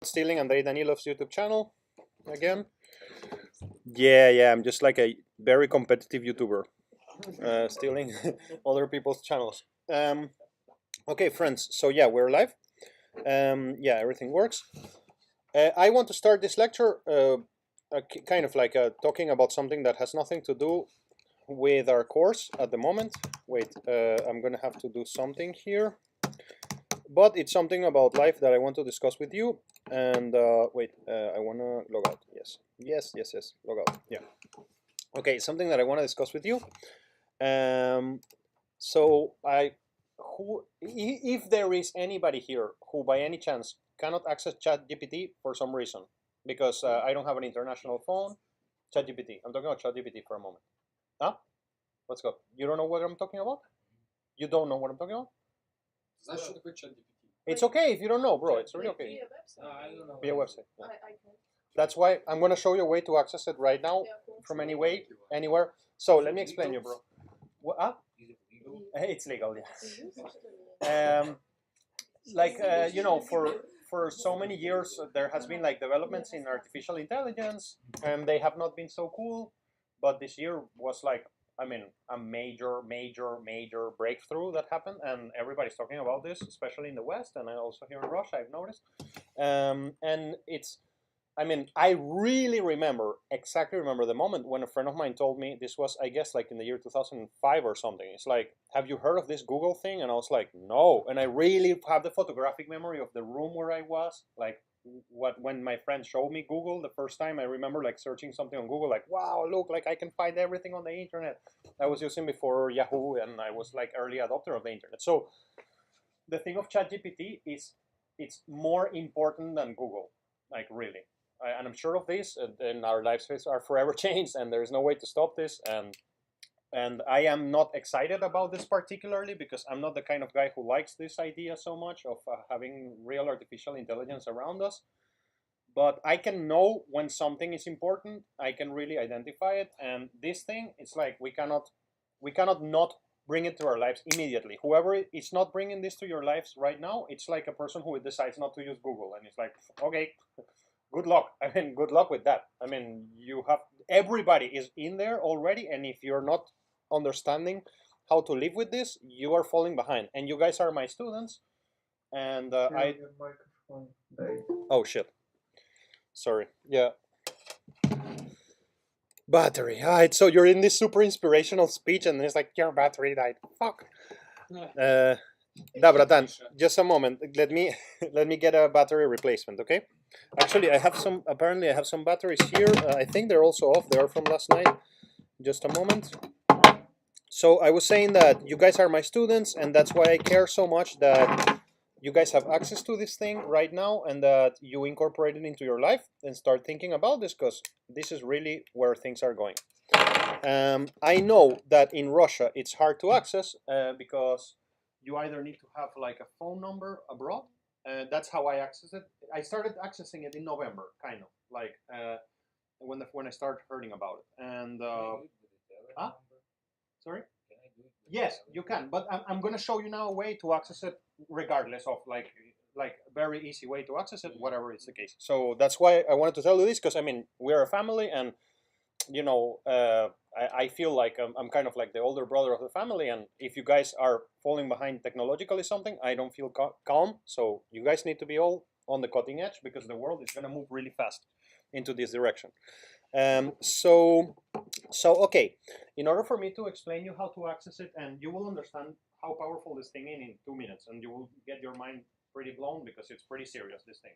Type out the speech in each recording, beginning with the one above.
Stealing Andrei Danilov's YouTube channel again. Yeah, I'm just like a very competitive YouTuber, stealing other people's channels. Okay, friends, so yeah, we're live. Yeah, everything works. I want to start this lecture kind of like talking about something that has nothing to do with our course at the moment. Wait, I'm gonna have to do something here. But it's something about life that I want to discuss with you. And wait, I want to log out. Yes, log out. Yeah. Okay, something that I want to discuss with you. So if there is anybody here who by any chance cannot access ChatGPT for some reason, because I don't have an international phone, ChatGPT. I'm talking about ChatGPT for a moment. Huh? Let's go. You don't know what I'm talking about? You don't know what I'm talking about? Знаешь, что такое чат GPT? It's okay if you don't know, bro. It's really okay. I don't know. Via website. Yeah. That's why I'm going to show you a way to access it right now from anywhere. So let me explain you, bro. What? Is it legal? It's legal, yeah. You know, for so many years there has been like developments in artificial intelligence, and they have not been so cool. But this year was like, I mean, a major breakthrough that happened, and everybody's talking about this, especially in the West, and also here in Russia, I've noticed. And it's, I mean, I really exactly remember the moment when a friend of mine told me, this was, I guess, like in the year 2005 or something. It's like, have you heard of this Google thing? And I was like, no. And I really have the photographic memory of the room where I was, like, when my friend showed me Google the first time. I remember like searching something on Google, like, wow, look, like I can find everything on the internet. I was using before Yahoo, and I was like early adopter of the internet. So the thing of ChatGPT is it's more important than Google, like really. And I'm sure of this, and our lives are forever changed, and there's no way to stop this. And I am not excited about this particularly because I'm not the kind of guy who likes this idea so much of having real artificial intelligence around us. But I can know when something is important. I can really identify it. And this thing, it's like we cannot not bring it to our lives immediately. Whoever is not bringing this to your lives right now, it's like a person who decides not to use Google. And it's like, okay, good luck. I mean, good luck with that. I mean, everybody is in there already. And if you're not understanding how to live with this, you are falling behind. And you guys are my students. And oh shit, sorry. Yeah, battery. So you're in this super inspirational speech, and it's like your battery died. Fuck. Da, bratan, just a moment. Let me get a battery replacement, okay? Actually, apparently I have some batteries here. I think they're also off. They are from last night. Just a moment. So I was saying that you guys are my students, and that's why I care so much that you guys have access to this thing right now, and that you incorporate it into your life and start thinking about this, because this is really where things are going. I know that in Russia it's hard to access because you either need to have like a phone number abroad. That's how I access it. I started accessing it in November, kind of like when I started hearing about it. And sorry? Yes, you can, but I'm going to show you now a way to access it regardless of like very easy way to access it, whatever is the case. So that's why I wanted to tell you this, because I mean, we're a family, and you know, I feel like I'm kind of like the older brother of the family, and if you guys are falling behind technologically something, I don't feel calm. So you guys need to be all on the cutting edge, because the world is going to move really fast into this direction. So okay, in order for me to explain you how to access it, and you will understand how powerful this thing is in 2 minutes, and you will get your mind pretty blown, because it's pretty serious, this thing.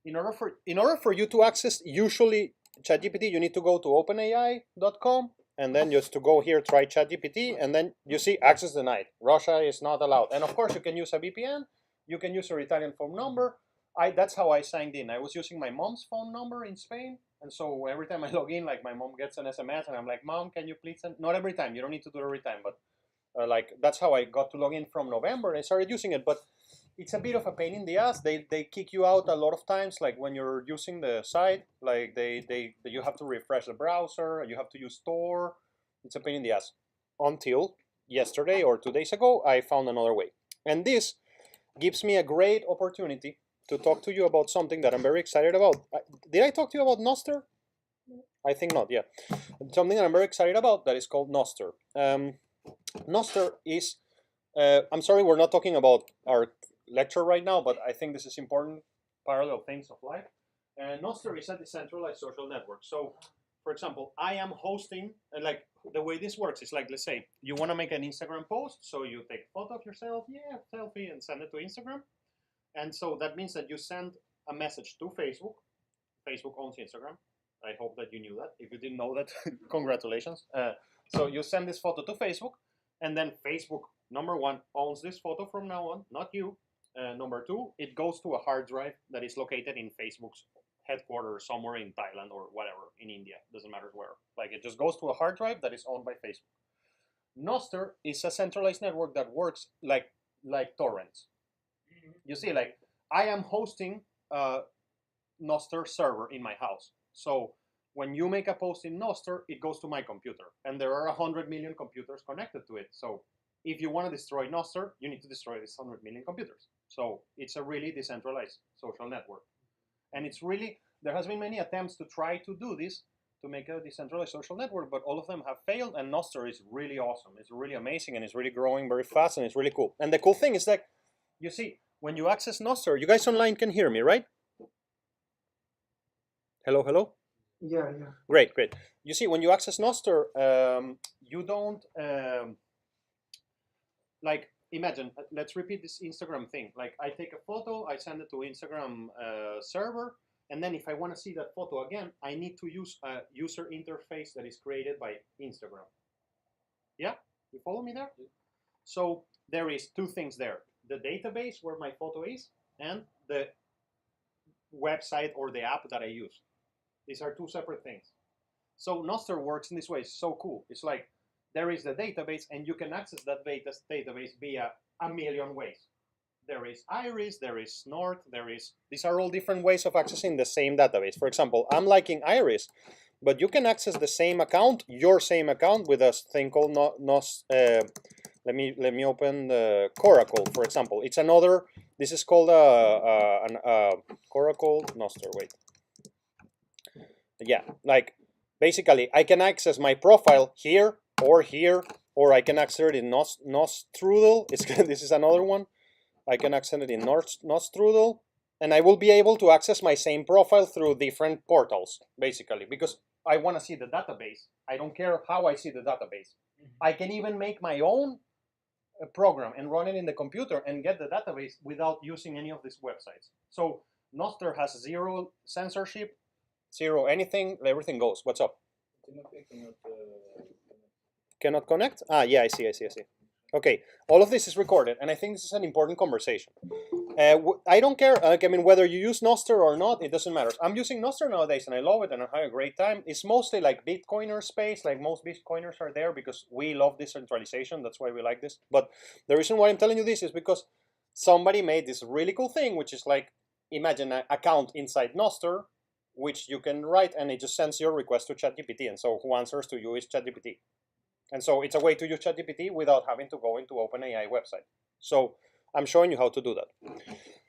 In order for you to access usually ChatGPT, you need to go to openai.com, and then just to go here, try ChatGPT, and then you see access denied. Russia is not allowed. And of course you can use a VPN, you can use your Italian phone number. That's how I signed in. I was using my mom's phone number in Spain, and so every time I log in, like my mom gets an SMS, and I'm like, Mom, can you please send? Not every time. You don't need to do it every time, but like that's how I got to log in from November, and I started using it. But it's a bit of a pain in the ass. They kick you out a lot of times, like when you're using the site, like you have to refresh the browser, you have to use Tor. It's a pain in the ass. Until yesterday or 2 days ago, I found another way, and this gives me a great opportunity to talk to you about something that I'm very excited about. Did I talk to you about Noster? I think not, yeah. Something that I'm very excited about that is called Noster. Noster is, I'm sorry we're not talking about our lecture right now, but I think this is important parallel things of life. Noster is a decentralized social network. So, for example, I am hosting, like the way this works is like, let's say you want to make an Instagram post, so you take a photo of yourself, yeah, selfie, and send it to Instagram. And so that means that you send a message to Facebook. Facebook owns Instagram. I hope that you knew that. If you didn't know that, congratulations. So you send this photo to Facebook, and then Facebook, number one, owns this photo from now on, not you. Number two, it goes to a hard drive that is located in Facebook's headquarters somewhere in Thailand or whatever, in India, doesn't matter where. Like it just goes to a hard drive that is owned by Facebook. Noster is a centralized network that works like torrents. You see, like I am hosting a Noster server in my house. So when you make a post in Noster, it goes to my computer, and there are 100 million computers connected to it. So if you want to destroy Noster, you need to destroy these 100 million computers. So it's a really decentralized social network. And it's really, there has been many attempts to try to do this, to make a decentralized social network, but all of them have failed, and Noster is really awesome. It's really amazing, and it's really growing very fast, and it's really cool. And the cool thing is that, you see, when you access Noster, you guys online can hear me, right? Hello, hello? Yeah. Great. You see, when you access Noster, you don't, like, imagine, let's repeat this Instagram thing. Like, I take a photo, I send it to Instagram server, and then if I want to see that photo again, I need to use a user interface that is created by Instagram. Yeah? You follow me there? So there is two things there. The database where my photo is, and the website or the app that I use. These are two separate things. So Noster works in this way. It's so cool. It's like there is the database, and you can access that database via a million ways. There is Iris, there is Snort, these are all different ways of accessing the same database. For example, I'm liking Iris, but you can access the same account, your same account, with a thing called let me open the Coracle, for example. It's another, this is called Coracle Noster, wait. Yeah, like basically I can access my profile here, or I can access it in Nostrudel. This is another one. I can access it in Nostrudel, and I will be able to access my same profile through different portals, basically, because I want to see the database. I don't care how I see the database. I can even make my own program and run it in the computer and get the database without using any of these websites. So Noster has zero censorship, zero anything, everything goes. What's up? Cannot connect? Ah, yeah, I see. Okay, all of this is recorded, and I think this is an important conversation. I don't care, I mean, whether you use Noster or not, it doesn't matter. I'm using Noster nowadays, and I love it, and I have a great time. It's mostly like Bitcoiner space, like most Bitcoiners are there because we love decentralization, that's why we like this. But the reason why I'm telling you this is because somebody made this really cool thing, which is like, imagine an account inside Noster, which you can write, and it just sends your request to ChatGPT, and so who answers to you is ChatGPT. And so it's a way to use ChatGPT without having to go into OpenAI website. So I'm showing you how to do that.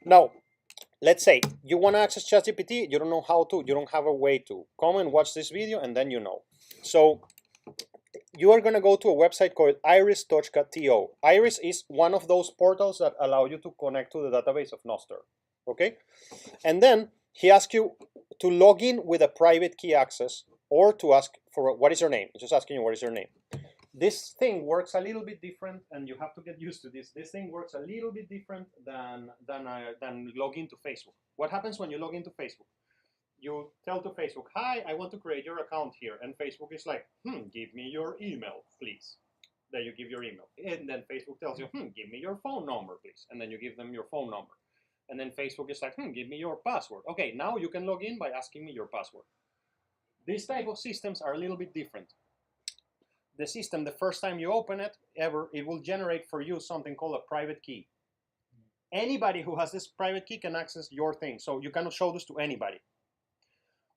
Now, let's say you want to access ChatGPT, you don't know how to, you don't have a way to. Come and watch this video, and then you know. So you are going to go to a website called iris.to. Iris is one of those portals that allow you to connect to the database of Noster. Okay? And then he asks you to log in with a private key access, or to ask for what is your name. It's just asking you what is your name. This thing works a little bit different, and you have to get used to this. This thing works a little bit different than login to Facebook. What happens when you log into Facebook? You tell to Facebook, hi, I want to create your account here. And Facebook is like, give me your email, please. Then you give your email. And then Facebook tells you, give me your phone number, please. And then you give them your phone number. And then Facebook is like, give me your password. Okay, now you can log in by asking me your password. These type of systems are a little bit different. The system, the first time you open it, it will generate for you something called a private key. Anybody who has this private key can access your thing, so you cannot show this to anybody.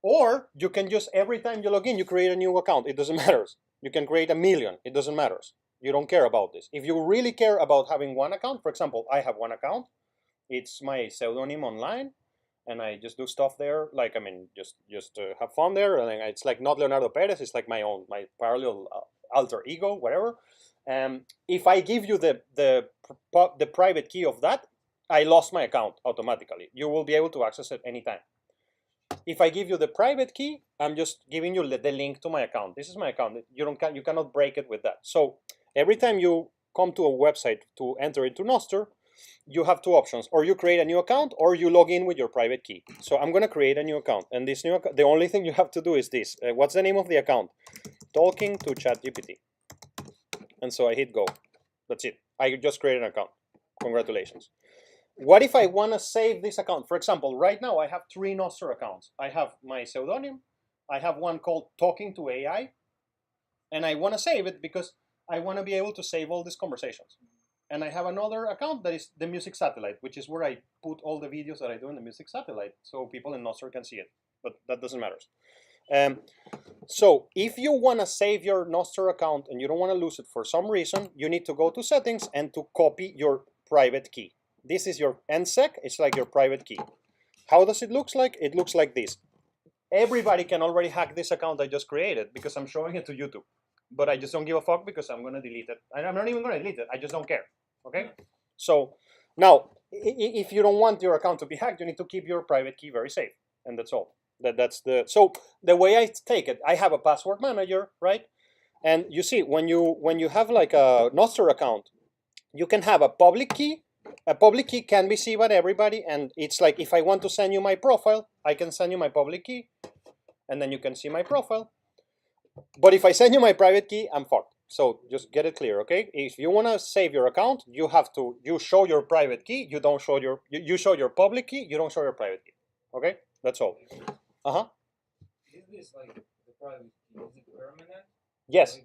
Or you can just, every time you log in, you create a new account. It doesn't matter. You can create 1 million. It doesn't matter. You don't care about this. If you really care about having one account, for example, I have one account, It's my pseudonym online, and I just do stuff there. Like, I mean, just have fun there. And it's like not Leonardo Perez. It's like my parallel alter ego, whatever. If I give you the private key of that, I lost my account automatically. You will be able to access it anytime. If I give you the private key, I'm just giving you the link to my account. This is my account. You cannot break it with that. So every time you come to a website to enter into Nostr, you have two options: or you create a new account, or you log in with your private key. So I'm gonna create a new account, and this new account, the only thing you have to do is this. What's the name of the account? Talking to ChatGPT. And so I hit go. That's it. I just created an account. Congratulations. What if I want to save this account? For example, right now I have 3 Nostr accounts. I have my pseudonym, I have one called Talking to AI, and I want to save it because I want to be able to save all these conversations. And I have another account that is the Music Satellite, which is where I put all the videos that I do in the Music Satellite, so people in Nostr can see it, but that doesn't matter. So if you want to save your Nostr account and you don't want to lose it for some reason, you need to go to settings and to copy your private key. This is your NSEC, it's like your private key. How does it look like? It looks like this. Everybody can already hack this account I just created because I'm showing it to YouTube. But I just don't give a fuck because I'm gonna delete it. I'm not even gonna delete it, I just don't care, okay? So now, if you don't want your account to be hacked, you need to keep your private key very safe, and that's all. So the way I take it, I have a password manager, right? And you see, when you have like a Nostr account, you can have a public key. A public key can be seen by everybody, and it's like if I want to send you my profile, I can send you my public key, and then you can see my profile. But if I send you my private key, I'm fucked. So just get it clear, okay? If you want to save your account, you show your private key. You don't show you show your public key. You don't show your private key. Okay, that's all. Is this like the private key? Is it permanent? Yes.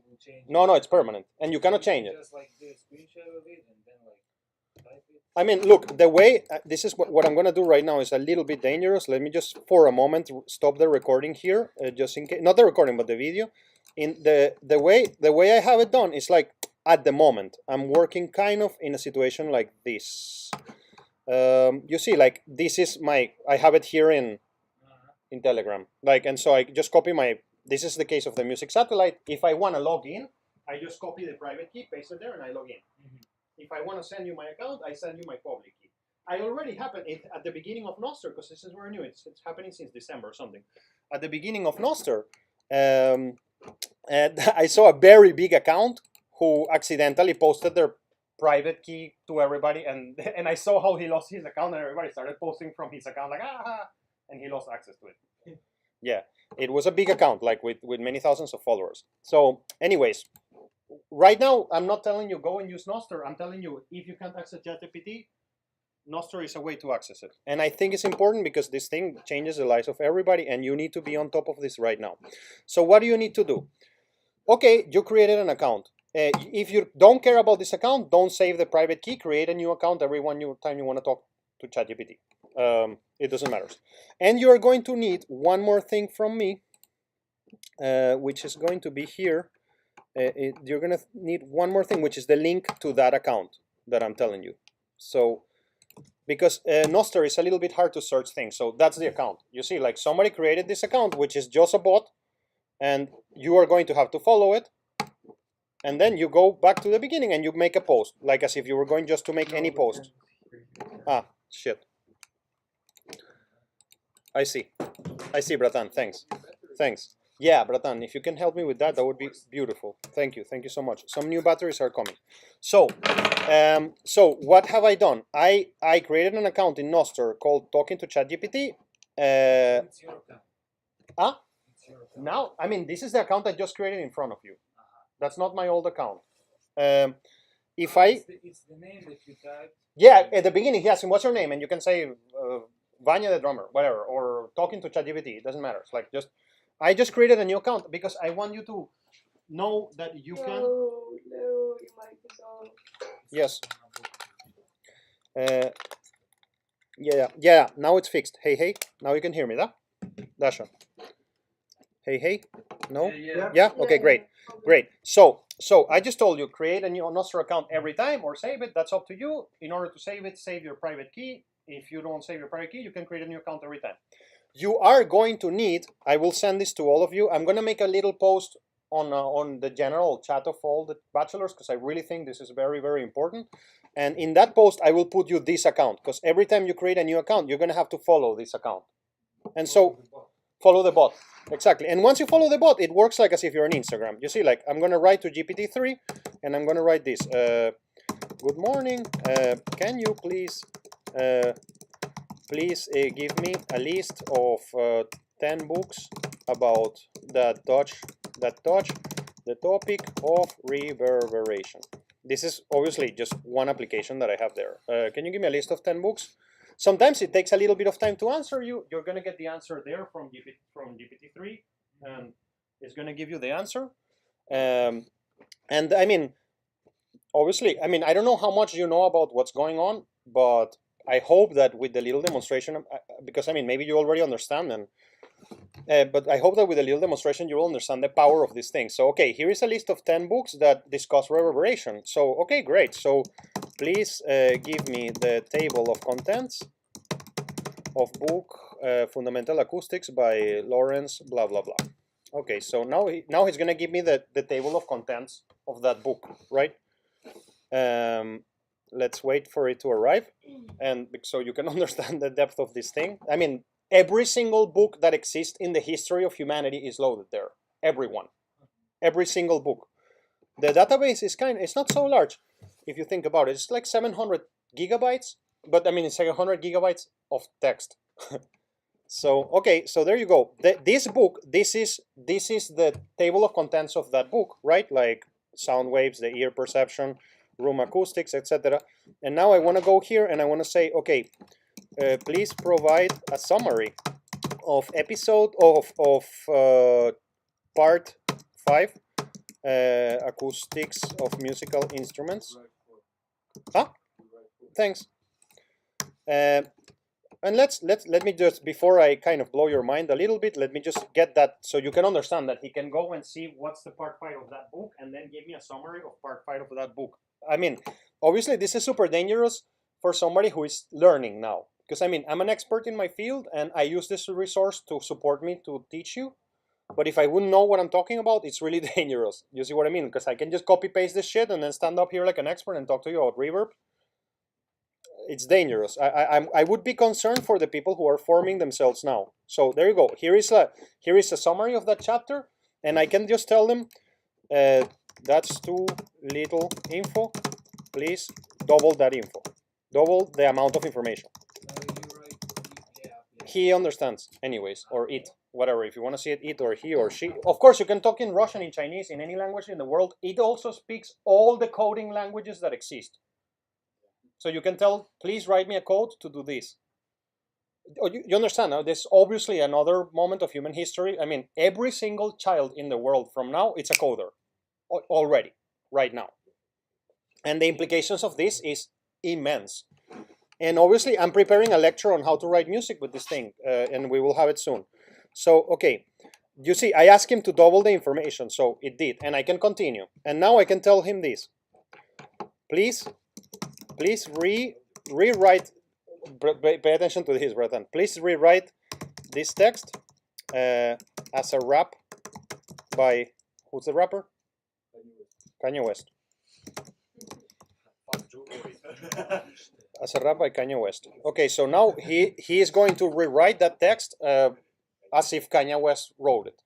No, it's permanent, and you cannot change it. Just like the screenshot of it and then like type it. I mean, look, the way this is what I'm gonna do right now is a little bit dangerous. Let me just for a moment stop the recording here, just in case, not the recording but the video. In the way I have it done is like at the moment I'm working kind of in a situation like this. You see, like this is I have it here in Telegram, like, and so I just copy this is the case of the Music Satellite. If I want to log in, I just copy the private key, paste it there, and I log in. If I want to send you my account, I send you my public key. I already happened at the beginning of Nostr, because this is very new. It's happening since December or something. At the beginning of Nostr, and I saw a very big account who accidentally posted their private key to everybody, and I saw how he lost his account, and everybody started posting from his account like and he lost access to it. Yeah, it was a big account, like with many thousands of followers. So anyways, right now I'm not telling you go and use Nostr. I'm telling you, if you can't access ChatGPT, Nostr is a way to access it. And I think it's important because this thing changes the lives of everybody, and you need to be on top of this right now. So what do you need to do? Okay, you created an account. If you don't care about this account, don't save the private key. Create a new account every time you want to talk to ChatGPT. It doesn't matter. And you are going to need one more thing from me, which is going to be here. You're going to need one more thing, which is the link to that account that I'm telling you. So, because Nostr is a little bit hard to search things, so that's the account. You see, like somebody created this account, which is just a bot, and you are going to have to follow it. And then you go back to the beginning and you make a post, like as if you were going just to make any post. Ah, shit. I see, Bratan, thanks. Yeah, Bratan, if you can help me with that, that would be beautiful. Thank you so much. Some new batteries are coming. So, what have I done? I created an account in Nostr called Talking to ChatGPT. It's your account. Now, I mean, this is the account I just created in front of you. That's not my old account. It's the name that you typed. Yeah, at the beginning he asks him, what's your name? And you can say Vanya the drummer, whatever, or Talking to ChatGPT. It doesn't matter. It's like I just created a new account because I want you to know that you can. No, your mic is on. Yes. Yeah. Now it's fixed. Hey. Now you can hear me, da? Dasha. Hey. No. Yeah. Okay. Great. So I just told you, create a new Nostr account every time or save it. That's up to you. In order to save it, save your private key. if you don't save your private key, you can create a new account every time. You are going to need, I will send this to all of you. I'm going to make a little post on the general chat of all the bachelors because I really think this is very, very important. And in that post, I will put you this account because every time you create a new account, you're going to have to follow this account. And so follow the bot. Exactly. And once you follow the bot, it works like as if you're on Instagram. You see, like I'm going to write to GPT-3 and I'm going to write this. Good morning. Can you please give me a list of 10 books about the topic of reverberation. This is obviously just one application that I have there. Can you give me a list of 10 books? Sometimes it takes a little bit of time to answer you. You're going to get the answer there from GPT-3, and it's going to give you the answer. And I mean, obviously, I mean, I don't know how much you know about what's going on, but I hope that with the little demonstration, because I mean, maybe you already understand them, but I hope that with a little demonstration, you will understand the power of this thing. So, okay, here is a list of 10 books that discuss reverberation. So, okay, great. So, please give me the table of contents of book Fundamental Acoustics by Lawrence, blah, blah, blah. Okay, so now he's going to give me the table of contents of that book, right? Let's wait for it to arrive, and so you can understand the depth of this thing. I mean, every single book that exists in the history of humanity is loaded there. Everyone. Every single book. The database is it's not so large if you think about it. It's like 700 gigabytes, but I mean, it's 700 gigabytes of text. So, okay, so there you go. This book, this is the table of contents of that book, right? Like sound waves, the ear perception, room acoustics, etc. And now I want to go here and I want to say, okay, please provide a summary of episode of part 5, acoustics of musical instruments. Huh? Thanks. And let me just, before I kind of blow your mind a little bit, let me just get that so you can understand that he can go and see what's the part 5 of that book and then give me a summary of part 5 of that book. I mean, obviously this is super dangerous for somebody who is learning now. Because I mean, I'm an expert in my field and I use this resource to support me to teach you. But if I wouldn't know what I'm talking about, it's really dangerous. You see what I mean? Because I can just copy paste this shit and then stand up here like an expert and talk to you about reverb. It's dangerous. I would be concerned for the people who are forming themselves now. So there you go. Here is a summary of that chapter, and I can just tell them that's too little info. Please double that info. Double the amount of information. He understands, anyways, or it, whatever. If you want to see it, it or he or she. Of course, you can talk in Russian, in Chinese, in any language in the world. It also speaks all the coding languages that exist. So you can tell, please write me a code to do this. You understand now, there's obviously another moment of human history. I mean, every single child in the world from now, it's a coder already, right now. And the implications of this is immense. And obviously, I'm preparing a lecture on how to write music with this thing, and we will have it soon. So, okay, you see, I asked him to double the information, so it did, and I can continue. And now I can tell him this. Please rewrite, pay attention to this, Breton. Please rewrite this text as a rap by, who's the rapper? Kanye West. As a rap by Kanye West. Okay, so now he is going to rewrite that text as if Kanye West wrote it.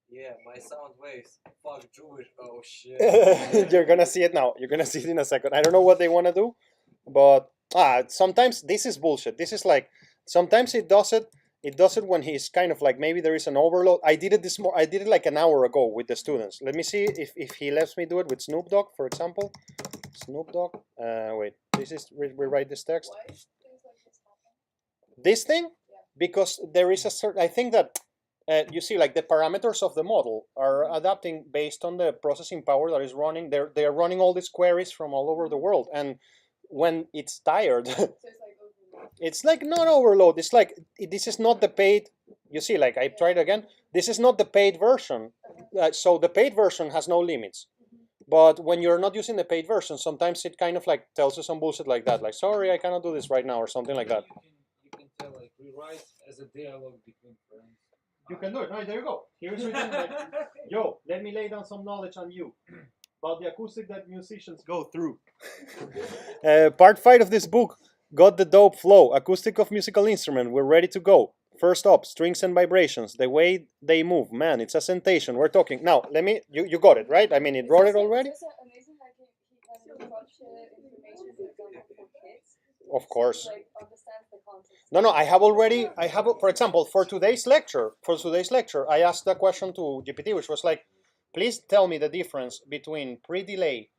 Yeah, my sound waves. Fuck Jewish. Oh shit. You're gonna see it now. You're gonna see it in a second. I don't know what they want to do, but sometimes this is bullshit. This is like, sometimes it does it. It does it when he's kind of like, maybe there is an overload. I did it like an hour ago with the students. Let me see if he lets me do it with Snoop Dogg, for example. Snoop Dogg. Wait, this is rewrite this text. Why things like this happen? This thing, because there is a certain. I think that. You see, like the parameters of the model are adapting based on the processing power that is running. They are running all these queries from all over the world, and when it's tired, So it's like overload. it's like not overload. It's like this is not the paid. You see, like I tried again. This is not the paid version. So the paid version has no limits. But when you're not using the paid version, sometimes it kind of like tells you some bullshit like that, like sorry, I cannot do this right now or something like that. You can tell like rewrite as a dialogue between friends. You can do it. No, there you go. Here's written like, yo, let me lay down some knowledge on you about the acoustic that musicians go through. Part 5 of this book got the dope flow, acoustic of musical instrument. We're ready to go. First up, strings and vibrations, the way they move. Man, it's a sensation. We're talking. Now, let me, you got it, right? I mean, it wrote it already? It's also amazing how he can structure information, for example, for kids. Of course. Like, understands the context. No, I have, for example, for today's lecture, I asked a question to GPT, which was like, please tell me the difference between pre-delay,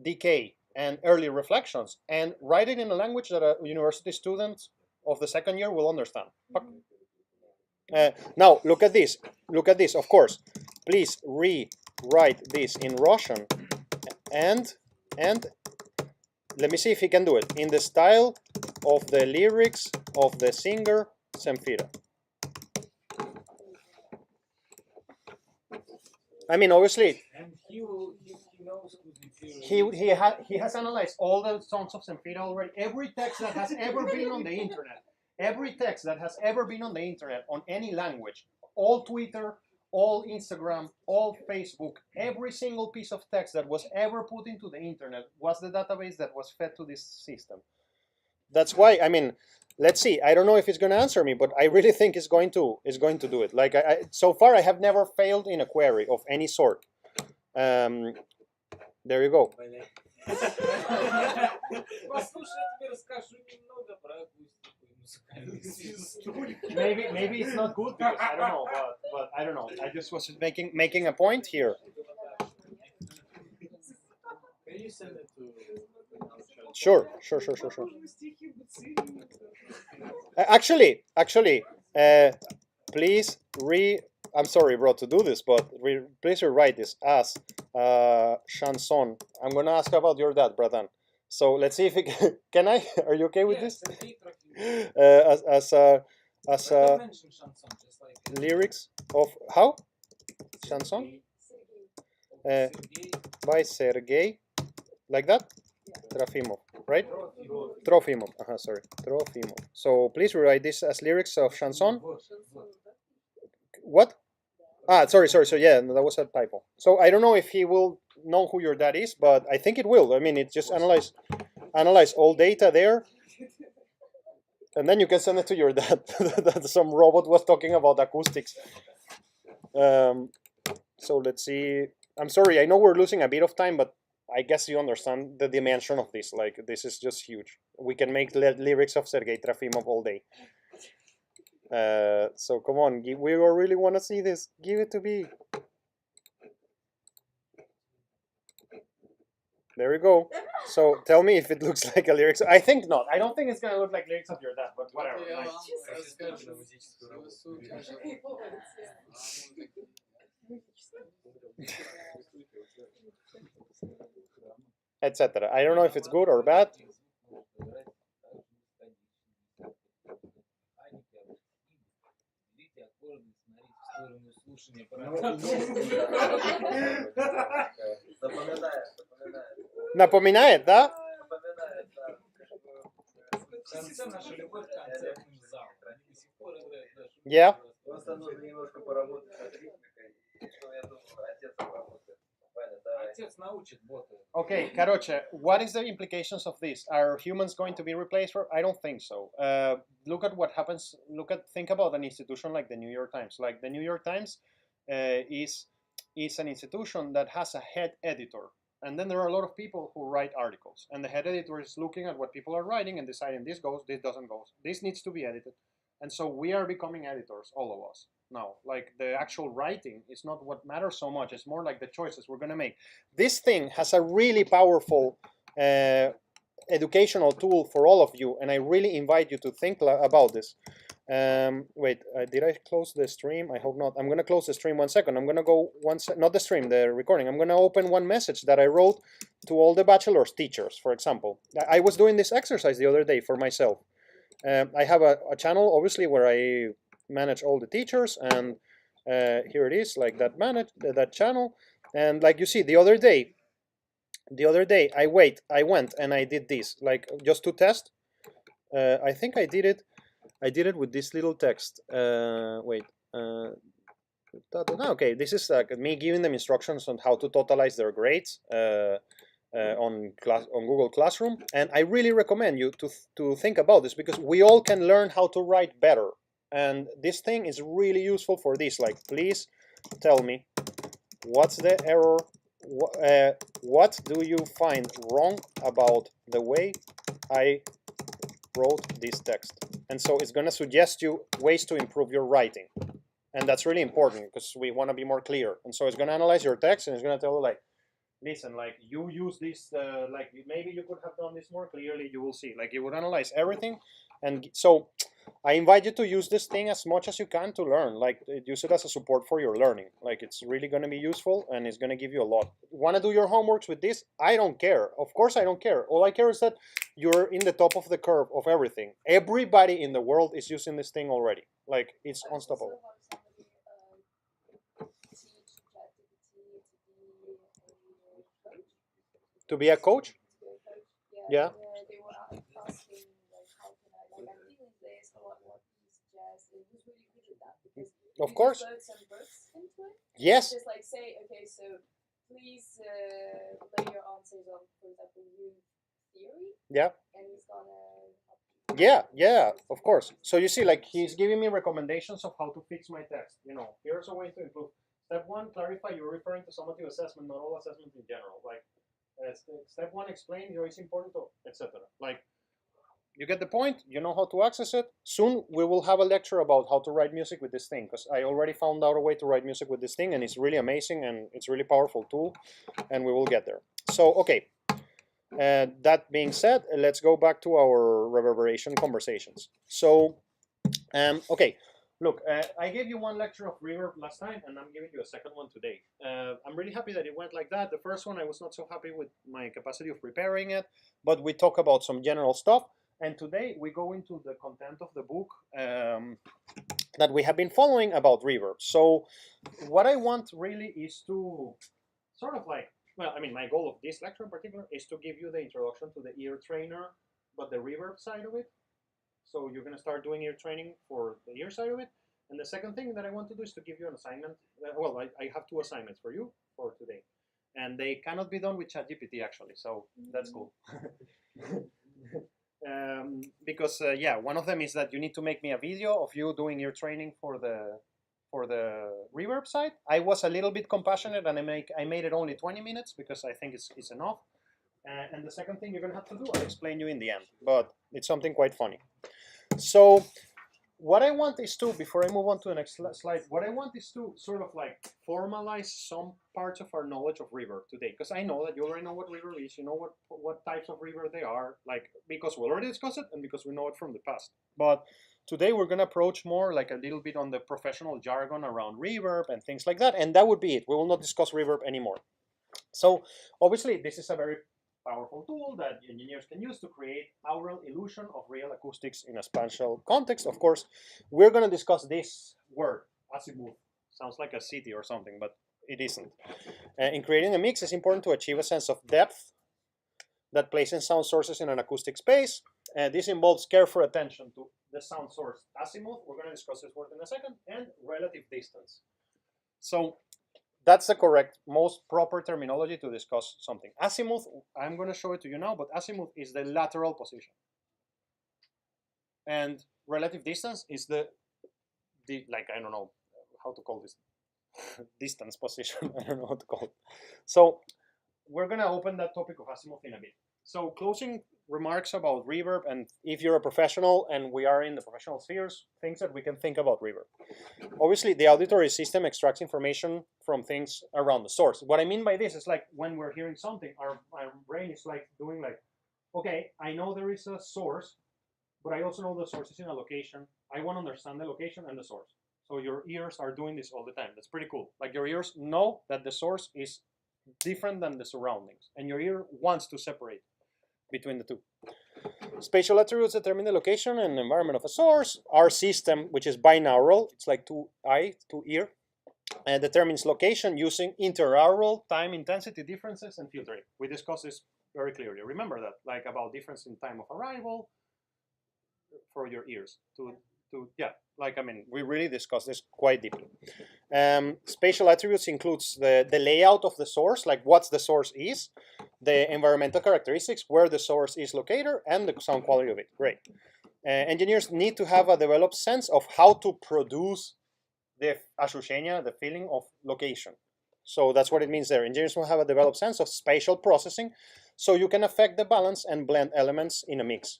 decay, and early reflections, and write it in a language that a university student of the second year will understand. Now, look at this. Of course, please rewrite this in Russian, and let me see if he can do it in the style of the lyrics of the singer Zemfira. I mean, obviously, And he knows who he has analyzed all the songs of Zemfira already. Every text that has ever been on the internet, on any language, all Twitter, all Instagram, all Facebook, every single piece of text that was ever put into the internet was the database that was fed to this system. That's why, I mean, let's see. I don't know if it's going to answer me, but I really think it's going to do it. Like so far, I have never failed in a query of any sort. There you go. Послушай, я тебе расскажу немного про акустику и музыкальный инструмент. Maybe it's not good because I don't know, but I don't know. I just was making a point here. Can you send it to Sure. Actually, please I'm sorry, bro, to do this, but please rewrite this as chanson. I'm gonna ask about your dad, Bratan. So let's see if it can I? Are you okay with this? As lyrics of how? Chanson? By Sergei, like that? Trofimov, right? Trofimov. Sorry, Trofimov. So please rewrite this as lyrics of chanson. What? Sorry. So yeah, that was a typo. So I don't know if he will know who your dad is, but I think it will. I mean, it just analyze all data there, and then you can send it to your dad. That some robot was talking about acoustics. So let's see. I'm sorry. I know we're losing a bit of time, but I guess you understand the dimension of this. Like, this is just huge. We can make lyrics of Sergei Trofimov all day. So come on, we all really want to see this. Give it to me. There we go. So tell me if it looks like a lyrics. I think not. I don't think it's gonna look like lyrics of your dad, but whatever. Etc. I don't know if it's good or bad. Напоминает, да? Yeah. Okay, короче, what is the implications of this? Are humans going to be replaced? I don't think so. Look at what happens. Think about an institution like the New York Times. Like the New York Times is an institution that has a head editor, and then there are a lot of people who write articles, and the head editor is looking at what people are writing and deciding this goes, this doesn't go, this needs to be edited, and so we are becoming editors, all of us. Now, like the actual writing is not what matters so much. It's more like the choices we're going to make. This thing has a really powerful educational tool for all of you, and I really invite you to think about this. Wait, did I close the stream? I hope not. I'm going to close the stream 1 second. I'm going to go not the stream, the recording. I'm going to open one message that I wrote to all the bachelor's teachers, for example. I was doing this exercise the other day for myself. I have a channel, obviously, where I manage all the teachers, and here it is, like that channel. And like you see, the other day I went and I did this, like just to test. I think I did it with this little text. Okay, this is me giving them instructions on how to totalize their grades on Google Classroom, and I really recommend you to think about this, because we all can learn how to write better, and this thing is really useful for this. Like, please tell me, what's the error? What do you find wrong about the way I wrote this text? And so it's going to suggest you ways to improve your writing, and that's really important because we want to be more clear. And so it's going to analyze your text, and it's going to tell you, like, listen, like, you use this, like, maybe you could have done this more clearly. You will see, like, it would analyze everything. And so I invite you to use this thing as much as you can to learn. Like, use it as a support for your learning. Like, it's really going to be useful, and it's going to give you a lot. Want to do your homeworks with this? I don't care. Of course I don't care. All I care is that you're in the top of the curve of everything. Everybody in the world is using this thing already. Like, it's unstoppable. To be a coach? Yeah. They were asking, like, how can I, like, I'm feeling this, what do you suggest? It was really good at that, because Of you course. just load some books into it. Yes. Just like say, okay, so please lay your answers on, for example, new theory. Yeah. And he's gonna. Yeah, of course. So you see, like, he's giving me recommendations of how to fix my text. You know, here's a way to improve. Step 1, clarify you're referring to summative assessment, not all assessment in general. Like, step 1, explain it's important to, etc. Like, you get the point. You know how to access it. Soon we will have a lecture about how to write music with this thing, because I already found out a way to write music with this thing, and it's really amazing, and it's really powerful tool, and we will get there. So, okay. That being said, let's go back to our reverberation conversations. So, okay. Look, I gave you one lecture of reverb last time, and I'm giving you a second one today. I'm really happy that it went like that. The first one, I was not so happy with my capacity of preparing it, but we talk about some general stuff. And today we go into the content of the book that we have been following about reverb. So what I want really is to sort of like, well, I mean, my goal of this lecture in particular is to give you the introduction to the ear trainer, but the reverb side of it. So you're going to start doing ear training for the ear side of it. And the second thing that I want to do is to give you an assignment. Well, I have 2 assignments for you for today. And they cannot be done with ChatGPT, actually. So that's cool. Because, yeah, one of them is that you need to make me a video of you doing ear training for the reverb side. I was a little bit compassionate, and I made it only 20 minutes because I think it's enough. And the second thing you're going to have to do, I'll explain you in the end, but it's something quite funny. So what I want is to, before I move on to the next slide, what I want is to sort of like formalize some parts of our knowledge of reverb today, because I know that you already know what reverb is, you know what types of reverb they are, like, because we already discussed it and because we know it from the past. But today we're going to approach more like a little bit on the professional jargon around reverb and things like that, and that would be it. We will not discuss reverb anymore. So obviously this is a very powerful tool that engineers can use to create aural illusion of real acoustics in a spatial context. Of course, we're going to discuss this word, azimuth. Sounds like a city or something, but it isn't. In creating a mix, it's important to achieve a sense of depth that places sound sources in an acoustic space. This involves careful attention to the sound source azimuth. We're going to discuss this word in a second, and relative distance. So that's the correct, most proper terminology to discuss something. Azimuth, I'm going to show it to you now, but azimuth is the lateral position. And relative distance is the like, I don't know how to call this, distance position. I don't know how to call it. So we're going to open that topic of azimuth in a bit. So closing remarks about reverb, and if you're a professional, and we are in the professional spheres, things that we can think about reverb. Obviously, the auditory system extracts information from things around the source. What I mean by this is, like, when we're hearing something, our brain is like doing like, okay, I know there is a source, but I also know the source is in a location. I want to understand the location and the source. So your ears are doing this all the time. That's pretty cool. Like, your ears know that the source is different than the surroundings, and your ear wants to separate between the two. Spatial attributes determine the location and environment of a source. Our system, which is binaural, it's like 2 eye, 2 ear, determines location using interaural time intensity differences and filtering. We discussed this very clearly. Remember that, like about difference in time of arrival for your ears. Yeah, like I mean, we really discussed this quite deeply. Spatial attributes includes the layout of the source, like what the source is, the environmental characteristics, where the source is located, and the sound quality of it. Great. Engineers need to have a developed sense of how to produce the ощущение, the feeling of location. So that's what it means there. Engineers will have a developed sense of spatial processing, so you can affect the balance and blend elements in a mix.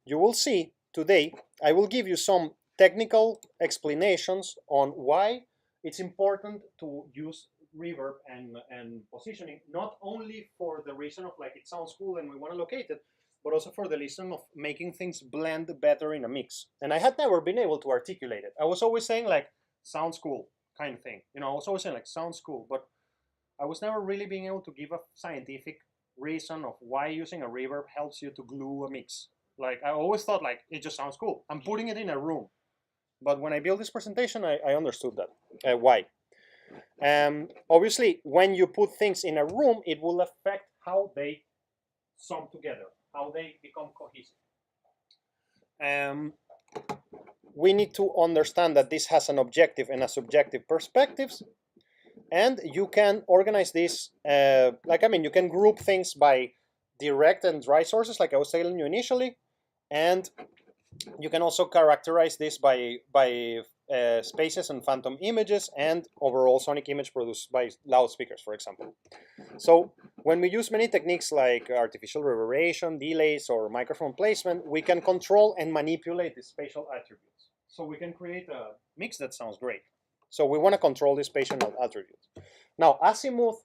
You will see today, I will give you some technical explanations on why it's important to use reverb and positioning, not only for the reason of like it sounds cool and we want to locate it, but also for the reason of making things blend better in a mix. And I had never been able to articulate it. I was always saying like, sounds cool kind of thing. You know, I was always saying like, sounds cool, but I was never really being able to give a scientific reason of why using a reverb helps you to glue a mix. Like, I always thought like, it just sounds cool. I'm putting it in a room. But when I built this presentation, I understood that, why. Obviously, when you put things in a room, it will affect how they sum together, how they become cohesive. We need to understand that this has an objective and a subjective perspectives, and you can organize this, like, I mean, you can group things by direct and dry sources, like I was telling you initially, and you can also characterize this by spaces and phantom images and overall sonic image produced by loudspeakers, for example. So when we use many techniques like artificial reverberation, delays, or microphone placement, we can control and manipulate the spatial attributes. So we can create a mix that sounds great. So we want to control the spatial attributes. Now, azimuth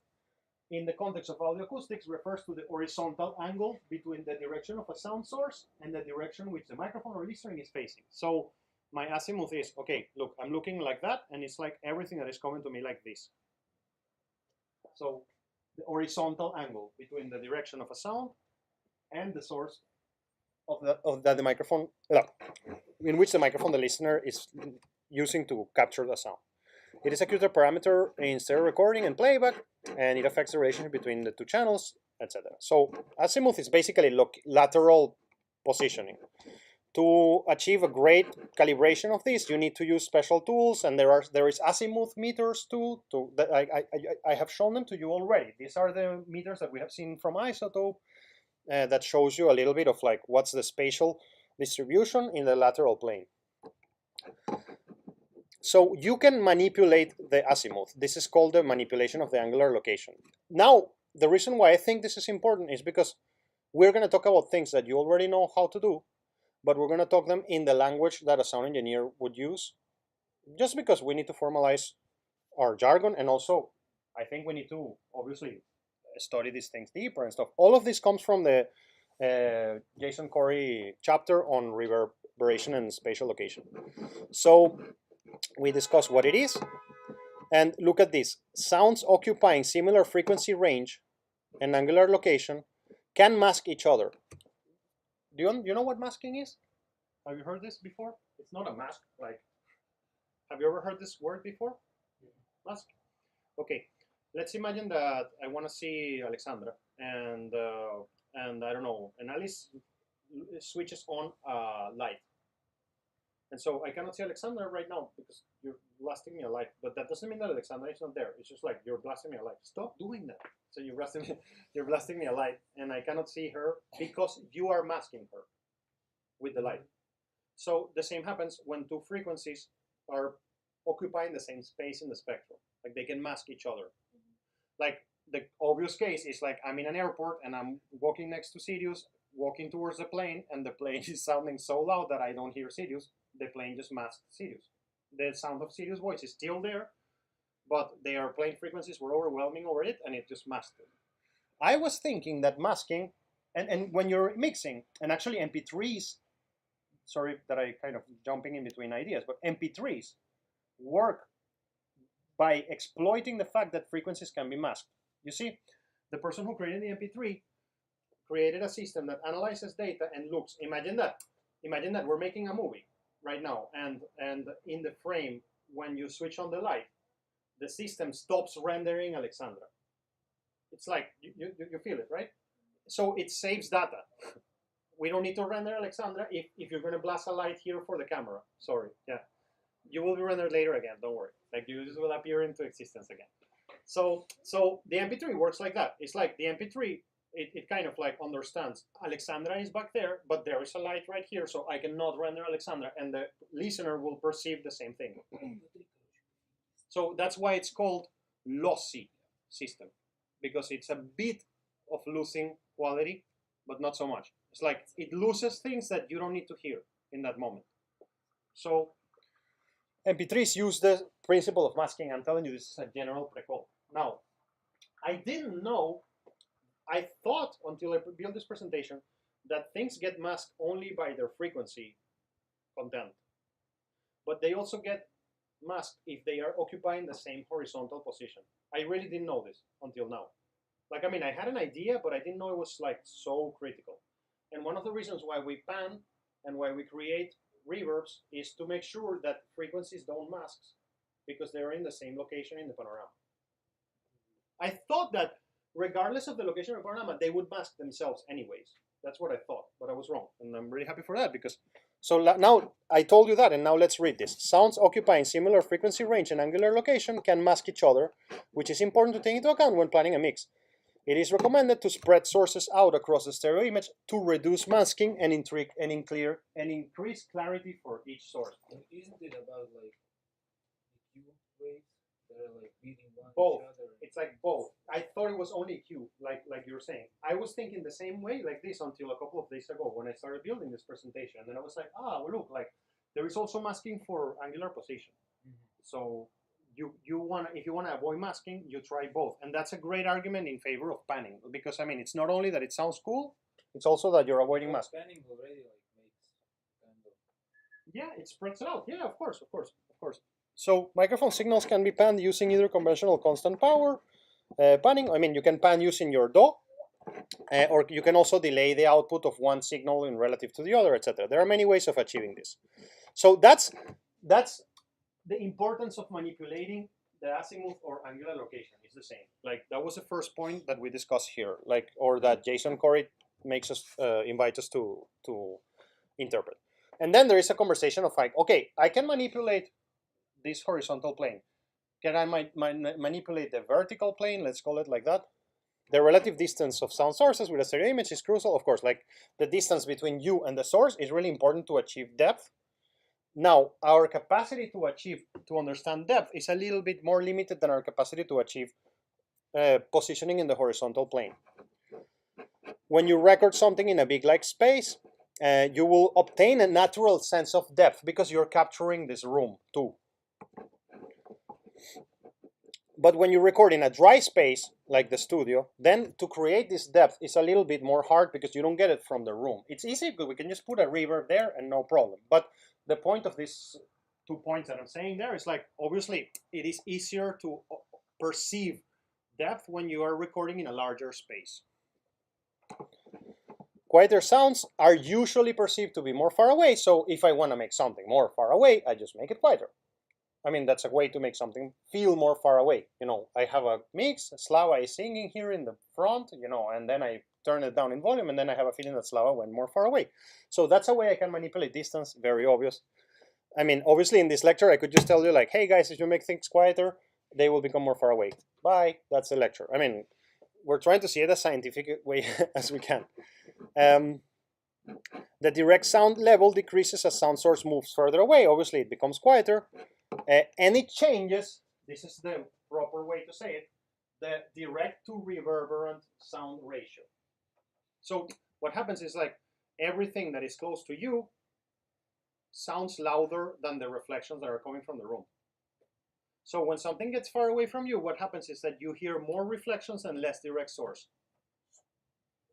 in the context of audio acoustics refers to the horizontal angle between the direction of a sound source and the direction which the microphone or listening is facing. So my azimuth is, okay, look, I'm looking like that, and it's like everything that is coming to me like this. So the horizontal angle between the direction of a sound and the source of the microphone, in which the microphone the listener is using to capture the sound. It is a critical parameter in stereo recording and playback, and it affects the relationship between the two channels, etc. So azimuth is basically lateral positioning. To achieve a great calibration of this, you need to use special tools, and there is azimuth meters too. I have shown them to you already. These are the meters that we have seen from Isotope that shows you a little bit of like what's the spatial distribution in the lateral plane. So you can manipulate the azimuth. This is called the manipulation of the angular location. Now, the reason why I think this is important is because we're going to talk about things that you already know how to do, but we're going to talk them in the language that a sound engineer would use, just because we need to formalize our jargon, and also I think we need to obviously study these things deeper and stuff. All of this comes from the Jason Corey chapter on reverberation and spatial location. So we discuss what it is, and look at this. Sounds occupying similar frequency range and angular location can mask each other. Do you know what masking is? Have you heard this before? It's not a mask. Like, have you ever heard this word before? Mask. Okay. Let's imagine that I want to see Alexandra, and I don't know, and Alice switches on a light. And so I cannot see Alexandra right now because you're blasting me a light. But that doesn't mean that Alexandra is not there. It's just like you're blasting me a light. Stop doing that. So you're blasting me a light, and I cannot see her because you are masking her with the light. So the same happens when two frequencies are occupying the same space in the spectrum. Like they can mask each other. Like the obvious case is like I'm in an airport and I'm walking next to Sirius, walking towards the plane, and the plane is sounding so loud that I don't hear Sirius. The plane just masked Sirius. The sound of Sirius' voice is still there, but their plane frequencies were overwhelming over it, and it just masked it. I was thinking that masking, and when you're mixing, and actually MP3s, sorry that I kind of jumping in between ideas, but MP3s work by exploiting the fact that frequencies can be masked. You see, the person who created the MP3 created a system that analyzes data and looks. Imagine that we're making a movie right now, and in the frame when you switch on the light, the system stops rendering Alexandra. It's like, you feel it, right? So it saves data. We don't need to render Alexandra if you're going to blast a light here for the camera. Sorry, yeah. You will be rendered later again, don't worry. Like, you just will appear into existence again. So the MP3 works like that. It's like the MP3, it kind of like understands Alexandra is back there, but there is a light right here, so I cannot render Alexandra, and the listener will perceive the same thing. So that's why it's called lossy system, because it's a bit of losing quality, but not so much. It's like it loses things that you don't need to hear in that moment. So MP3s use the principle of masking. I'm telling you, this is a general precall. Now, I didn't know, I thought until I built this presentation that things get masked only by their frequency content. But they also get masked if they are occupying the same horizontal position. I really didn't know this until now. Like, I mean, I had an idea, but I didn't know it was like so critical. And one of the reasons why we pan and why we create reverbs is to make sure that frequencies don't mask because they're in the same location in the panorama. I thought that regardless of the location of the panorama, they would mask themselves anyways. That's what I thought, but I was wrong. And I'm really happy for that because, so now I told you that, and now let's read this. Sounds occupying similar frequency range and angular location can mask each other, which is important to take into account when planning a mix. It is recommended to spread sources out across the stereo image to reduce masking and increase clarity for each source. And isn't it about like the Q waves that are like beating one Both. each other? It's like both. I thought it was only Q, like you were saying. I was thinking the same way like this until a couple of days ago when I started building this presentation. And then I was like, well, look, like there is also masking for angular position. So you want, if you want to avoid masking, you try both. And that's a great argument in favor of panning, because I mean, it's not only that it sounds cool, it's also that you're avoiding masking. Panning already like makes kind of. Yeah, it spreads it out. Yeah, of course. So microphone signals can be panned using either conventional constant power panning. I mean, you can pan using your DAW, or you can also delay the output of one signal in relative to the other, etc. There are many ways of achieving this. So that's the importance of manipulating the azimuth or angular location is the same. Like that was the first point that we discussed here, like, or that Jason Corey makes us invite us to interpret. And then there is a conversation of like, okay, I can manipulate this horizontal plane. Can I manipulate the vertical plane? Let's call it like that. The relative distance of sound sources with a stereo image is crucial, of course. Like the distance between you and the source is really important to achieve depth. Now, our capacity to understand depth is a little bit more limited than our capacity to achieve positioning in the horizontal plane. When you record something in a big like space, you will obtain a natural sense of depth because you're capturing this room too. But when you record in a dry space, like the studio, then to create this depth is a little bit more hard because you don't get it from the room. It's easy because we can just put a reverb there and no problem. But the point of these 2 points that I'm saying there is like, obviously, it is easier to perceive depth when you are recording in a larger space. Quieter sounds are usually perceived to be more far away. So if I want to make something more far away, I just make it quieter. I mean, that's a way to make something feel more far away. You know, I have a mix, Slava is singing here in the front, you know, and then I turn it down in volume, and then I have a feeling that Slava went more far away. So that's a way I can manipulate distance, very obvious. I mean, obviously in this lecture, I could just tell you like, hey guys, if you make things quieter, they will become more far away. Bye, that's the lecture. I mean, we're trying to see it as scientific way as we can. The direct sound level decreases as sound source moves further away. Obviously, it becomes quieter. And it changes, this is the proper way to say it, the direct to reverberant sound ratio. So what happens is like everything that is close to you sounds louder than the reflections that are coming from the room. So when something gets far away from you, what happens is that you hear more reflections and less direct source.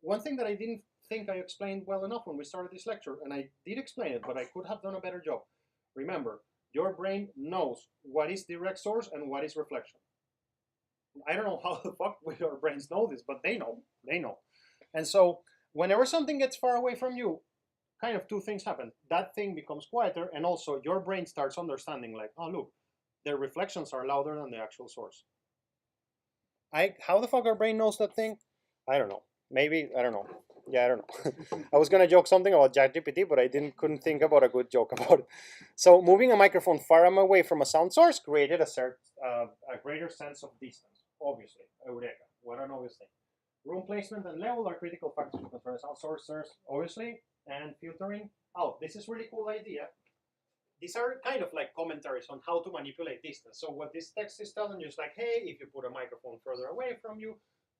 One thing that I didn't think I explained well enough when we started this lecture, and I did explain it, but I could have done a better job. Remember, your brain knows what is direct source and what is reflection. I don't know how the fuck our brains know this, but they know. And so whenever something gets far away from you, kind of two things happen. That thing becomes quieter, and also your brain starts understanding like, oh look, the reflections are louder than the actual source. How the fuck our brain knows that thing? I don't know. Maybe, I don't know. Yeah, I don't know. I was gonna joke something about ChatGPT, but I couldn't think about a good joke about it. So moving a microphone far away from a sound source created a greater sense of distance. Obviously, Eureka. What an obvious thing. Room placement and level are critical factors to control sound sources, obviously, and filtering. Oh, this is really cool idea. These are kind of like commentaries on how to manipulate distance. So what this text is telling you is like, hey, if you put a microphone further away from you,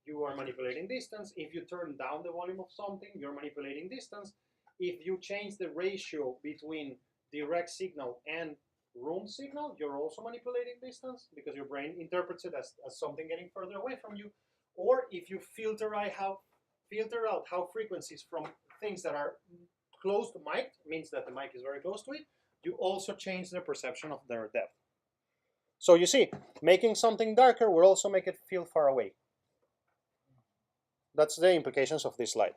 you are manipulating distance. If you turn down the volume of something, you're manipulating distance. If you change the ratio between direct signal and room signal, you're also manipulating distance because your brain interprets it as something getting further away from you. Or if you filter out how frequencies from things that are close to mic, means that the mic is very close to it, you also change the perception of their depth. So you see, making something darker will also make it feel far away. That's the implications of this slide.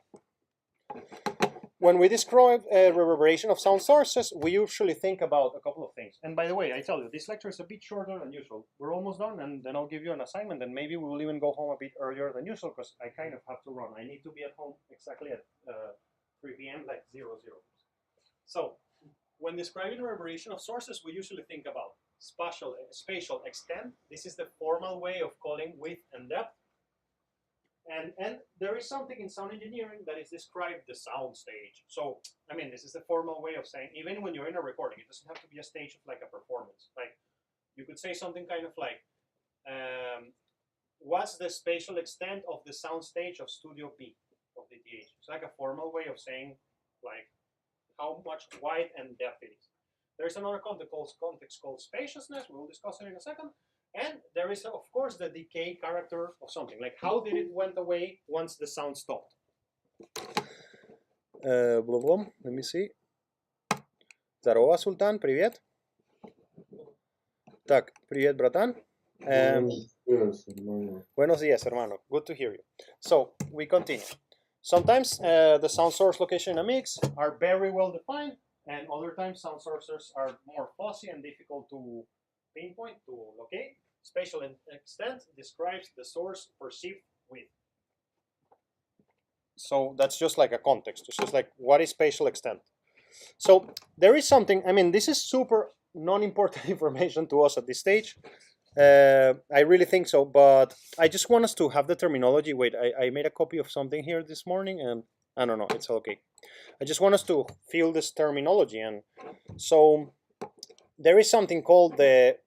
When we describe reverberation of sound sources, we usually think about a couple of things. And by the way, I tell you, this lecture is a bit shorter than usual. We're almost done, and then I'll give you an assignment, and maybe we will even go home a bit earlier than usual, because I kind of have to run. I need to be at home exactly at 3 p.m., like 00. So, when describing reverberation of sources, we usually think about spatial extent. This is the formal way of calling width and depth. And there is something in sound engineering that is described the sound stage. So, I mean, this is the formal way of saying, even when you're in a recording, it doesn't have to be a stage of like a performance. Like, you could say something kind of like, what's the spatial extent of the sound stage of Studio B of DTH? It's like a formal way of saying, like, how much width and depth it is. There's another context called spaciousness. We'll discuss it in a second. And there is, of course, the decay character of something. Like, how did it went away once the sound stopped? Let me see. Здорово, Султан, привет. Так, привет, братан. Buenos días, hermano. Good to hear you. So, we continue. Sometimes the sound source location in a mix are very well defined, and other times sound sources are more fuzzy and difficult to pinpoint, to locate. Spatial extent describes the source perceived width. So that's just like a context. It's just like, what is spatial extent? So there is something, I mean, this is super non-important information to us at this stage. I really think so, but I just want us to have the terminology. Wait, I made a copy of something here this morning, and I don't know, it's okay. I just want us to feel this terminology. And so there is something called the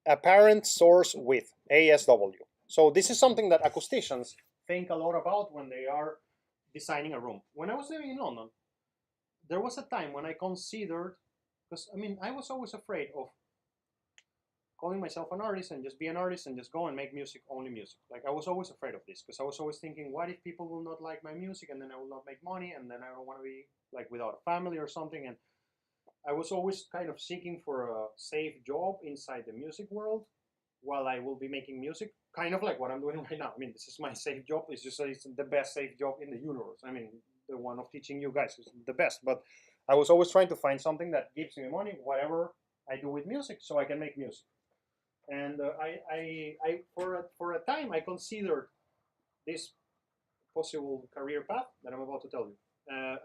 apparent source width, ASW. So this is something that acousticians think a lot about when they are designing a room. When I was living in London, there was a time when I considered, because I mean, I was always afraid of calling myself an artist and just be an artist and just go and make music, only music. Like, I was always afraid of this, because I was always thinking, what if people will not like my music, and then I will not make money, and then I don't want to be like without a family or something. And I was always kind of seeking for a safe job inside the music world while I will be making music, kind of like what I'm doing right now. I mean, this is my safe job. It's just it's the best safe job in the universe. I mean, the one of teaching you guys is the best. But I was always trying to find something that gives me money, whatever I do with music, so I can make music. And for a time, I considered this possible career path that I'm about to tell you.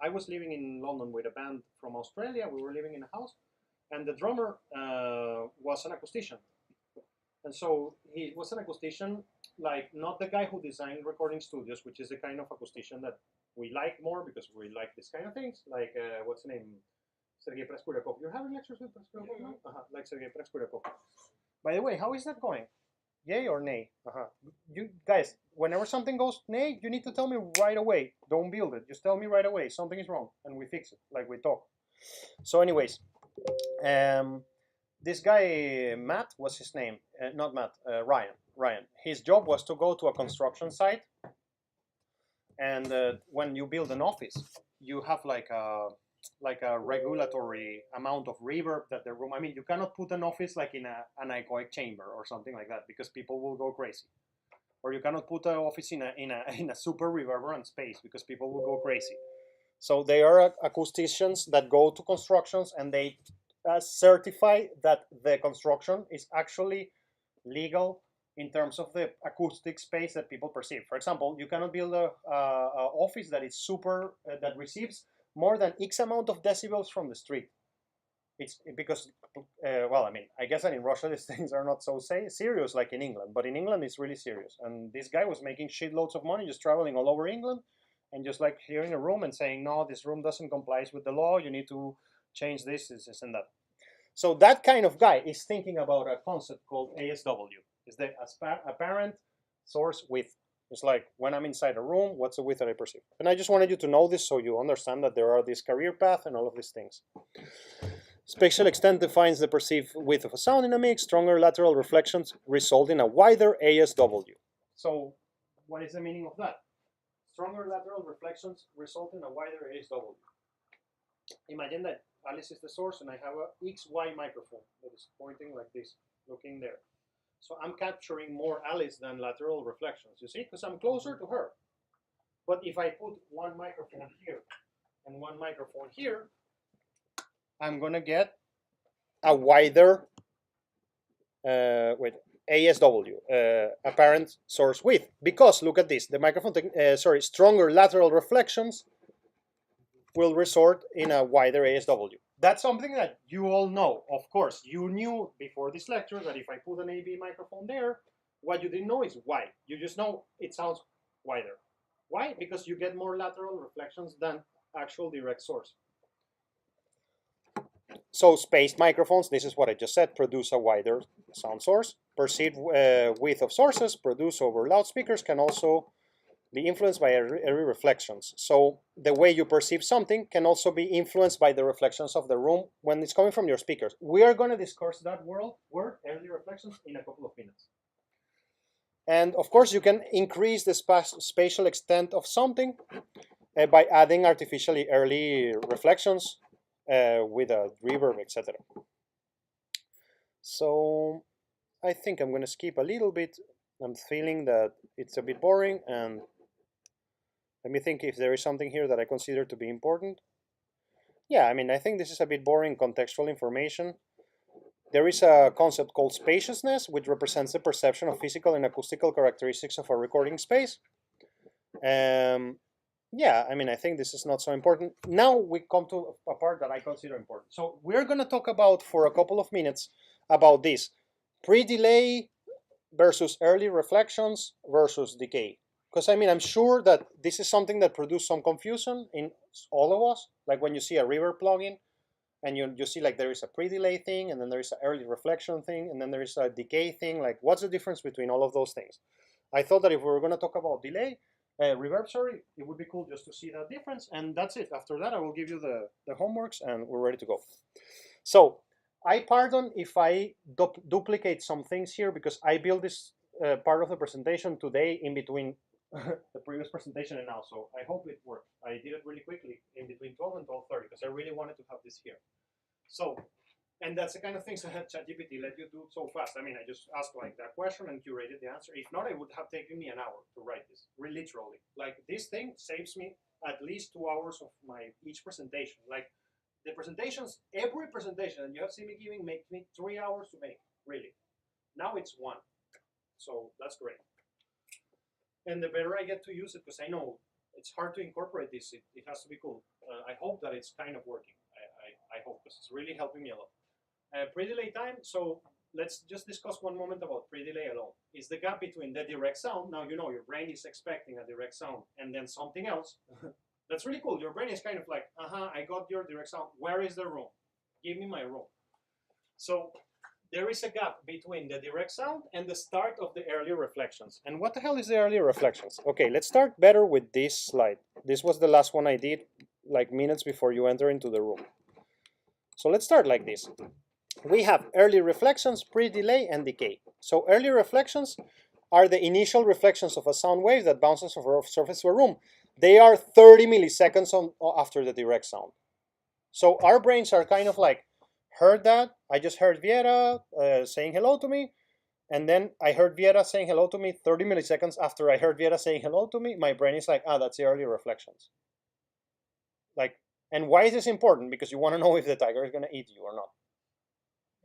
I was living in London with a band from Australia. We were living in a house, and the drummer was an acoustician. And so he was an acoustician, like not the guy who designed recording studios, which is the kind of acoustician that we like more because we like this kind of things. Like, what's the name? Sergei Preskuryakov. You're having lectures with Preskuryakov now? Like Sergei Preskuryakov. By the way, how is that going? Yay or nay? You guys, whenever something goes nay, you need to tell me right away. Don't build it. Just tell me right away. Something is wrong, and we fix it. Like we talk. So, anyways, this guy Matt was his name. Not Matt. Ryan. Ryan. His job was to go to a construction site, and when you build an office, you have like a regulatory amount of reverb that the room. I mean, you cannot put an office like in an anechoic chamber or something like that because people will go crazy. Or you cannot put an office in a super reverberant space because people will go crazy. So they are acousticians that go to constructions and they certify that the construction is actually legal in terms of the acoustic space that people perceive. For example, you cannot build a office that is super that receives more than X amount of decibels from the street. It's because, well, I mean, I guess that in Russia these things are not so serious like in England, but in England it's really serious. And this guy was making shitloads of money just traveling all over England and just like here in a room and saying, no, this room doesn't comply with the law, you need to change this and that. So that kind of guy is thinking about a concept called ASW. It's the apparent source width. It's like when I'm inside a room, what's the width that I perceive? And I just wanted you to know this so you understand that there are this career path and all of these things. Spatial extent defines the perceived width of a sound in a mix. Stronger lateral reflections result in a wider ASW. So what is the meaning of that? Stronger lateral reflections result in a wider ASW. Imagine that Alice is the source and I have a XY microphone that is pointing like this, looking there. So I'm capturing more Alice than lateral reflections, you see, because I'm closer to her. But if I put one microphone here and one microphone here, I'm going to get a wider ASW, apparent source width. Because, look at this, the microphone, stronger lateral reflections will result in a wider ASW. That's something that you all know. Of course, you knew before this lecture that if I put an AB microphone there, what you didn't know is why. You just know it sounds wider. Why? Because you get more lateral reflections than actual direct source. So spaced microphones, this is what I just said, produce a wider sound source. Perceived width of sources produced over loudspeakers can also be influenced by early reflections. So the way you perceive something can also be influenced by the reflections of the room when it's coming from your speakers. We are going to discuss that word, early reflections, in a couple of minutes. And of course, you can increase the spatial extent of something by adding artificially early reflections with a reverb, etc. So I think I'm going to skip a little bit. I'm feeling that it's a bit boring, and let me think if there is something here that I consider to be important. Yeah, I mean, I think this is a bit boring contextual information. There is a concept called spaciousness, which represents the perception of physical and acoustical characteristics of a recording space. Yeah, I mean, I think this is not so important. Now we come to a part that I consider important. So we're going to talk about, for a couple of minutes, about this pre-delay versus early reflections versus decay. Because I mean, I'm sure that this is something that produced some confusion in all of us. Like when you see a reverb plugin and you see like there is a pre-delay thing, and then there is an early reflection thing, and then there is a decay thing. Like, what's the difference between all of those things? I thought that if we were going to talk about delay, reverb, sorry, it would be cool just to see that difference. And that's it. After that, I will give you the homeworks and we're ready to go. So I pardon if I duplicate some things here because I built this part of the presentation today in between the previous presentation and now. So I hope it worked. I did it really quickly in between 12 and 12:30 because I really wanted to have this here. So, and that's the kind of things that ChatGPT let you do so fast. I mean, I just asked like that question and curated the answer. If not, it would have taken me an hour to write this, literally. Like this thing saves me at least 2 hours of my each presentation. Like the presentations, every presentation that you have seen me giving makes me 3 hours to make, really. Now it's 1. So that's great. And the better I get to use it, because I know it's hard to incorporate this, it has to be cool. I hope that it's kind of working. I hope, because it's really helping me a lot. Pre-delay time, so let's just discuss one moment about pre-delay alone. It's the gap between the direct sound. Now, you know, your brain is expecting a direct sound and then something else. That's really cool. Your brain is kind of like, I got your direct sound. Where is the room? Give me my room. So there is a gap between the direct sound and the start of the early reflections. And what the hell is the early reflections? Okay, let's start better with this slide. This was the last one I did like minutes before you enter into the room. So let's start like this. We have early reflections, pre-delay, and decay. So early reflections are the initial reflections of a sound wave that bounces over a surface of a room. They are 30 milliseconds after the direct sound. So our brains are kind of like, heard that, I just heard Viera saying hello to me, and then I heard Viera saying hello to me 30 milliseconds after I heard Viera saying hello to me. My brain is like, that's the early reflections. Like, and why is this important? Because you want to know if the tiger is going to eat you or not.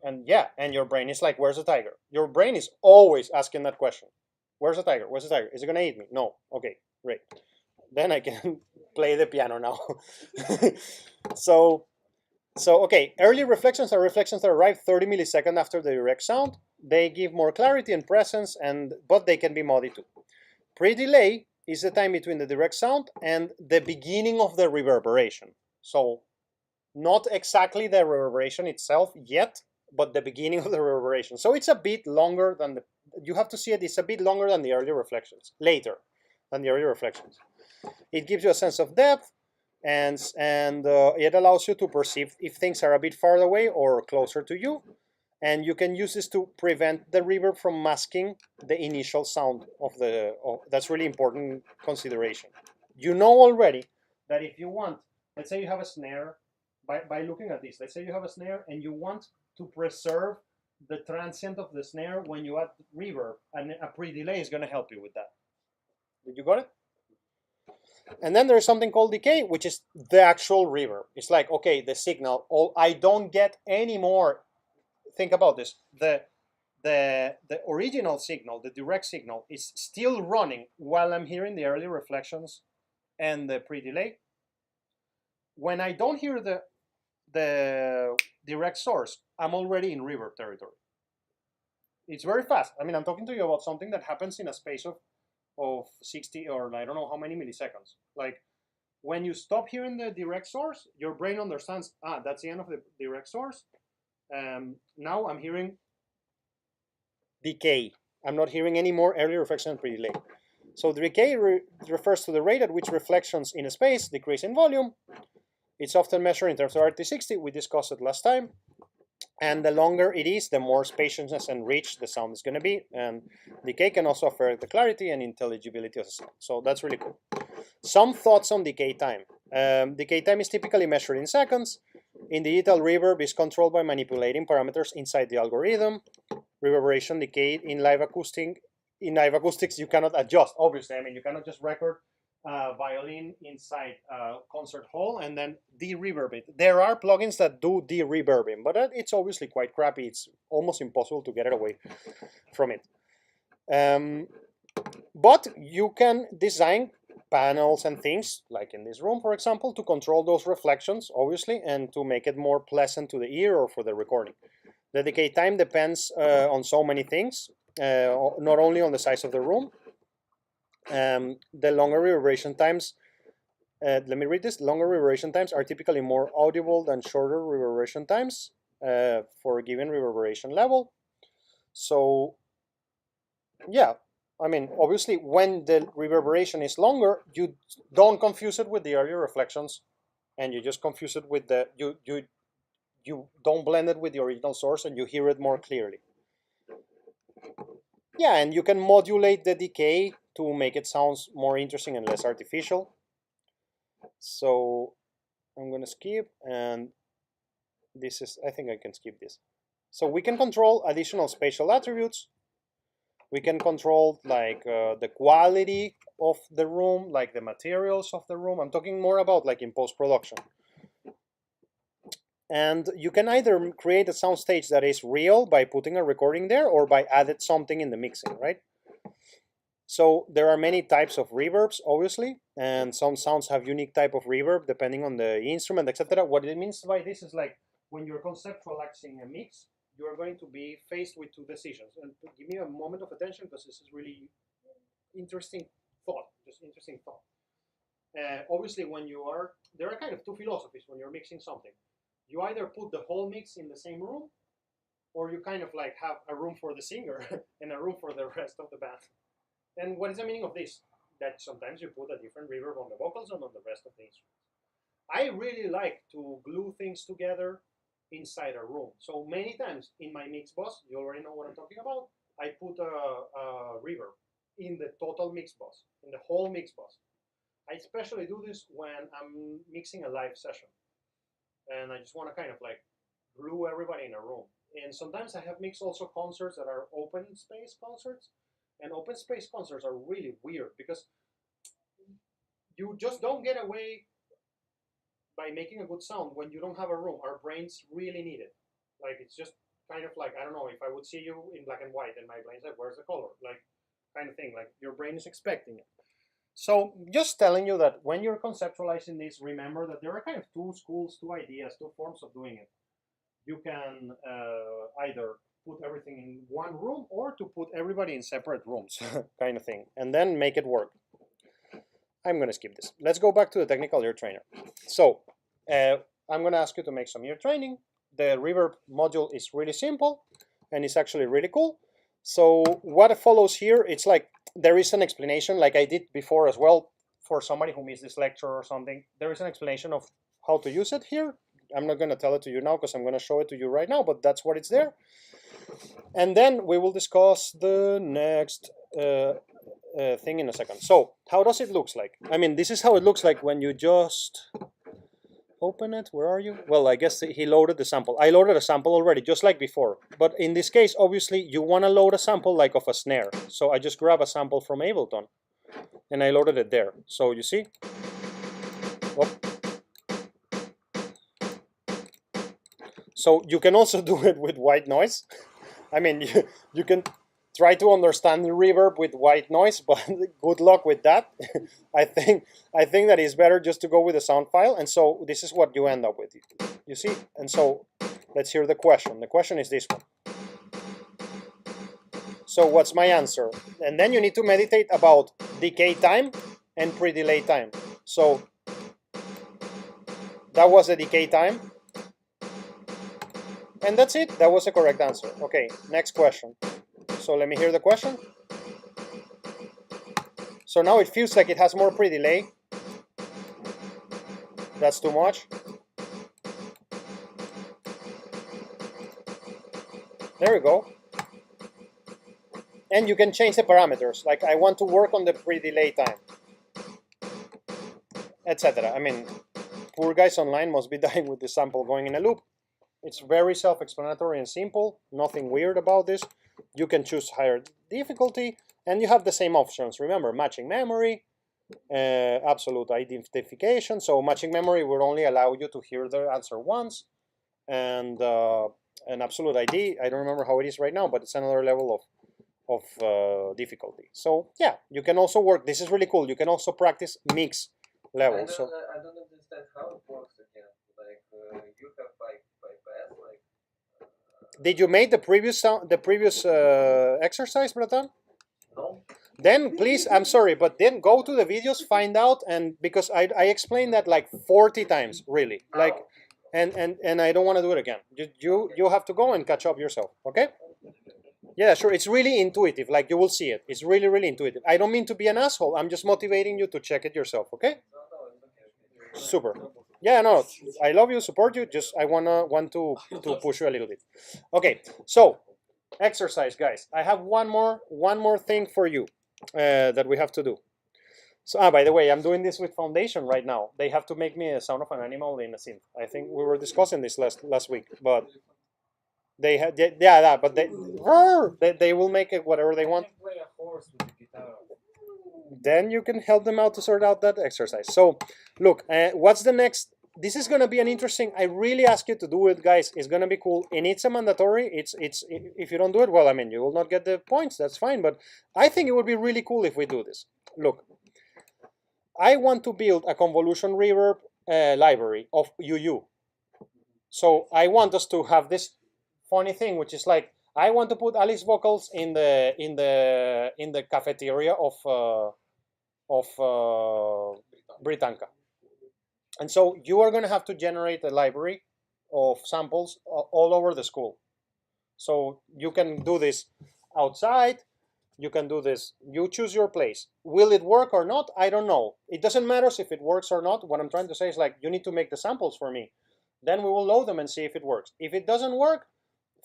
And yeah, and your brain is like, where's the tiger? Your brain is always asking that question. Where's the tiger? Where's the tiger? Is it gonna eat me? No. Okay, great. Then I can play the piano now. so okay, early reflections are reflections that arrive 30 milliseconds after the direct sound. They give more clarity and presence, but they can be muddy too. Pre-delay is the time between the direct sound and the beginning of the reverberation. So not exactly the reverberation itself yet, but the beginning of the reverberation. So it's a bit longer than you have to see it, it's a bit longer than the early reflections, later than the early reflections. It gives you a sense of depth, and it allows you to perceive if things are a bit far away or closer to you. And you can use this to prevent the reverb from masking the initial sound of that's really important consideration. You know already that if you want, let's say you have a snare, by looking at this, let's say you have a snare and you want to preserve the transient of the snare when you add reverb, and a pre-delay is going to help you with that. Did you got it? And then there's something called decay, which is the actual reverb. It's like, okay, the signal, I don't get any more. Think about this. The original signal, the direct signal, is still running while I'm hearing the early reflections and the pre-delay. When I don't hear the direct source, I'm already in reverb territory. It's very fast. I mean, I'm talking to you about something that happens in a space of 60 or I don't know how many milliseconds. Like when you stop hearing the direct source, your brain understands, that's the end of the direct source. Now I'm hearing decay. I'm not hearing any more early reflection and pre-delay. So the decay refers to the rate at which reflections in a space decrease in volume. It's often measured in terms of RT60. We discussed it last time. And the longer it is, the more spaciousness and rich the sound is going to be. And decay can also affect the clarity and intelligibility of the sound. So that's really cool. Some thoughts on decay time. Decay time is typically measured in seconds. In digital, reverb is controlled by manipulating parameters inside the algorithm. Reverberation decay in live acoustics, you cannot adjust. Obviously, I mean, you cannot just record violin inside a concert hall and then de-reverb it. There are plugins that do de-reverbing, but it's obviously quite crappy. It's almost impossible to get it away from it. But you can design panels and things, like in this room, for example, to control those reflections, obviously, and to make it more pleasant to the ear or for the recording. The decay time depends on so many things, not only on the size of the room. The longer reverberation times, let me read this. Longer reverberation times are typically more audible than shorter reverberation times for a given reverberation level. So, yeah, I mean, obviously, when the reverberation is longer, you don't confuse it with the earlier reflections, and you just confuse it with the you don't blend it with the original source, and you hear it more clearly. Yeah, and you can modulate the decay to make it sound more interesting and less artificial. So I'm gonna skip, and this is, I think I can skip this. So we can control additional spatial attributes. We can control like the quality of the room, like the materials of the room. I'm talking more about like in post-production. And you can either create a soundstage that is real by putting a recording there or by adding something in the mixing, right? So there are many types of reverbs, obviously, and some sounds have unique type of reverb depending on the instrument, etc. What it means by this is like when you're conceptualizing a mix, you're going to be faced with two decisions. And give me a moment of attention because this is really interesting thought, just interesting thought. Obviously, when you are, there are kind of two philosophies when you're mixing something. You either put the whole mix in the same room, or you kind of like have a room for the singer and a room for the rest of the band. And what is the meaning of this? That sometimes you put a different reverb on the vocals and on the rest of the instruments. I really like to glue things together inside a room. So many times in my mix bus, you already know what I'm talking about, I put a reverb in the total mix bus, in the whole mix bus. I especially do this when I'm mixing a live session. And I just want to kind of like glue everybody in a room. And sometimes I have mixed also concerts that are open space concerts. And open space concerts are really weird because you just don't get away by making a good sound when you don't have a room. Our brains really need it. Like it's just kind of like, I don't know, if I would see you in black and white and my brain's like, where's the color? Like, kind of thing, like your brain is expecting it. So just telling you that when you're conceptualizing this, remember that there are kind of two schools, two ideas, two forms of doing it. You can either put everything in one room or to put everybody in separate rooms, kind of thing, and then make it work. I'm going to skip this. Let's go back to the technical ear trainer. So I'm going to ask you to make some ear training. The reverb module is really simple and it's actually really cool. So what follows here, it's like there is an explanation like I did before as well for somebody who missed this lecture or something. There is an explanation of how to use it here. I'm not going to tell it to you now because I'm going to show it to you right now, but that's what it's there. And then we will discuss the next thing in a second. So how does it look like? I mean, this is how it looks like when you just open it. Where are you? Well, I guess he loaded the sample. I loaded a sample already, just like before. But in this case, obviously, you want to load a sample like of a snare. So I just grab a sample from Ableton and I loaded it there. So you see? Oh. So you can also do it with white noise. I mean, you can try to understand the reverb with white noise, but good luck with that. I think that it's better just to go with the sound file. And so this is what you end up with. You see? And so let's hear the question. The question is this one. So what's my answer? And then you need to meditate about decay time and pre-delay time. So that was the decay time. And that's it. That was the correct answer. Okay, next question. So let me hear the question. So now it feels like it has more pre-delay. That's too much. There we go. And you can change the parameters. Like I want to work on the pre-delay time, etc. I mean, poor guys online must be dying with the sample going in a loop. It's very self-explanatory and simple. Nothing weird about this. You can choose higher difficulty, and you have the same options. Remember, matching memory, absolute identification. So matching memory will only allow you to hear the answer once, and an absolute ID. I don't remember how it is right now, but it's another level of difficulty. So yeah, you can also work. This is really cool. You can also practice mix levels. I don't understand how it works again. Like you have bypass, like. Did you make the previous exercise, Bratan? No. Then please, I'm sorry, but then go to the videos, find out, and because I explained that like 40 times, really, like, and I don't want to do it again. You have to go and catch up yourself, okay? Yeah, sure. It's really intuitive. Like you will see it. It's really, really intuitive. I don't mean to be an asshole. I'm just motivating you to check it yourself, okay? Super. Yeah, no, I love you, support you. Just I want to push you a little bit. Okay, so exercise, guys. I have one more thing for you that we have to do. So, by the way, I'm doing this with Foundation right now. They have to make me a sound of an animal in a synth. I think we were discussing this last week, but they had but they will make it whatever they want. Play a horse with the guitar. Then you can help them out to sort out that exercise. So, look, what's the next? This is going to be an interesting. I really ask you to do it, guys. It's going to be cool, and it's a mandatory. It's if you don't do it, well, I mean, you will not get the points. That's fine, but I think it would be really cool if we do this. Look, I want to build a convolution reverb library of UU. So I want us to have this funny thing, which is like I want to put Alice vocals in the cafeteria of Britannica. And so you are going to have to generate a library of samples all over the school. So you can do this outside. You can do this. You choose your place. Will it work or not? I don't know. It doesn't matter if it works or not. What I'm trying to say is like, you need to make the samples for me. Then we will load them and see if it works. If it doesn't work,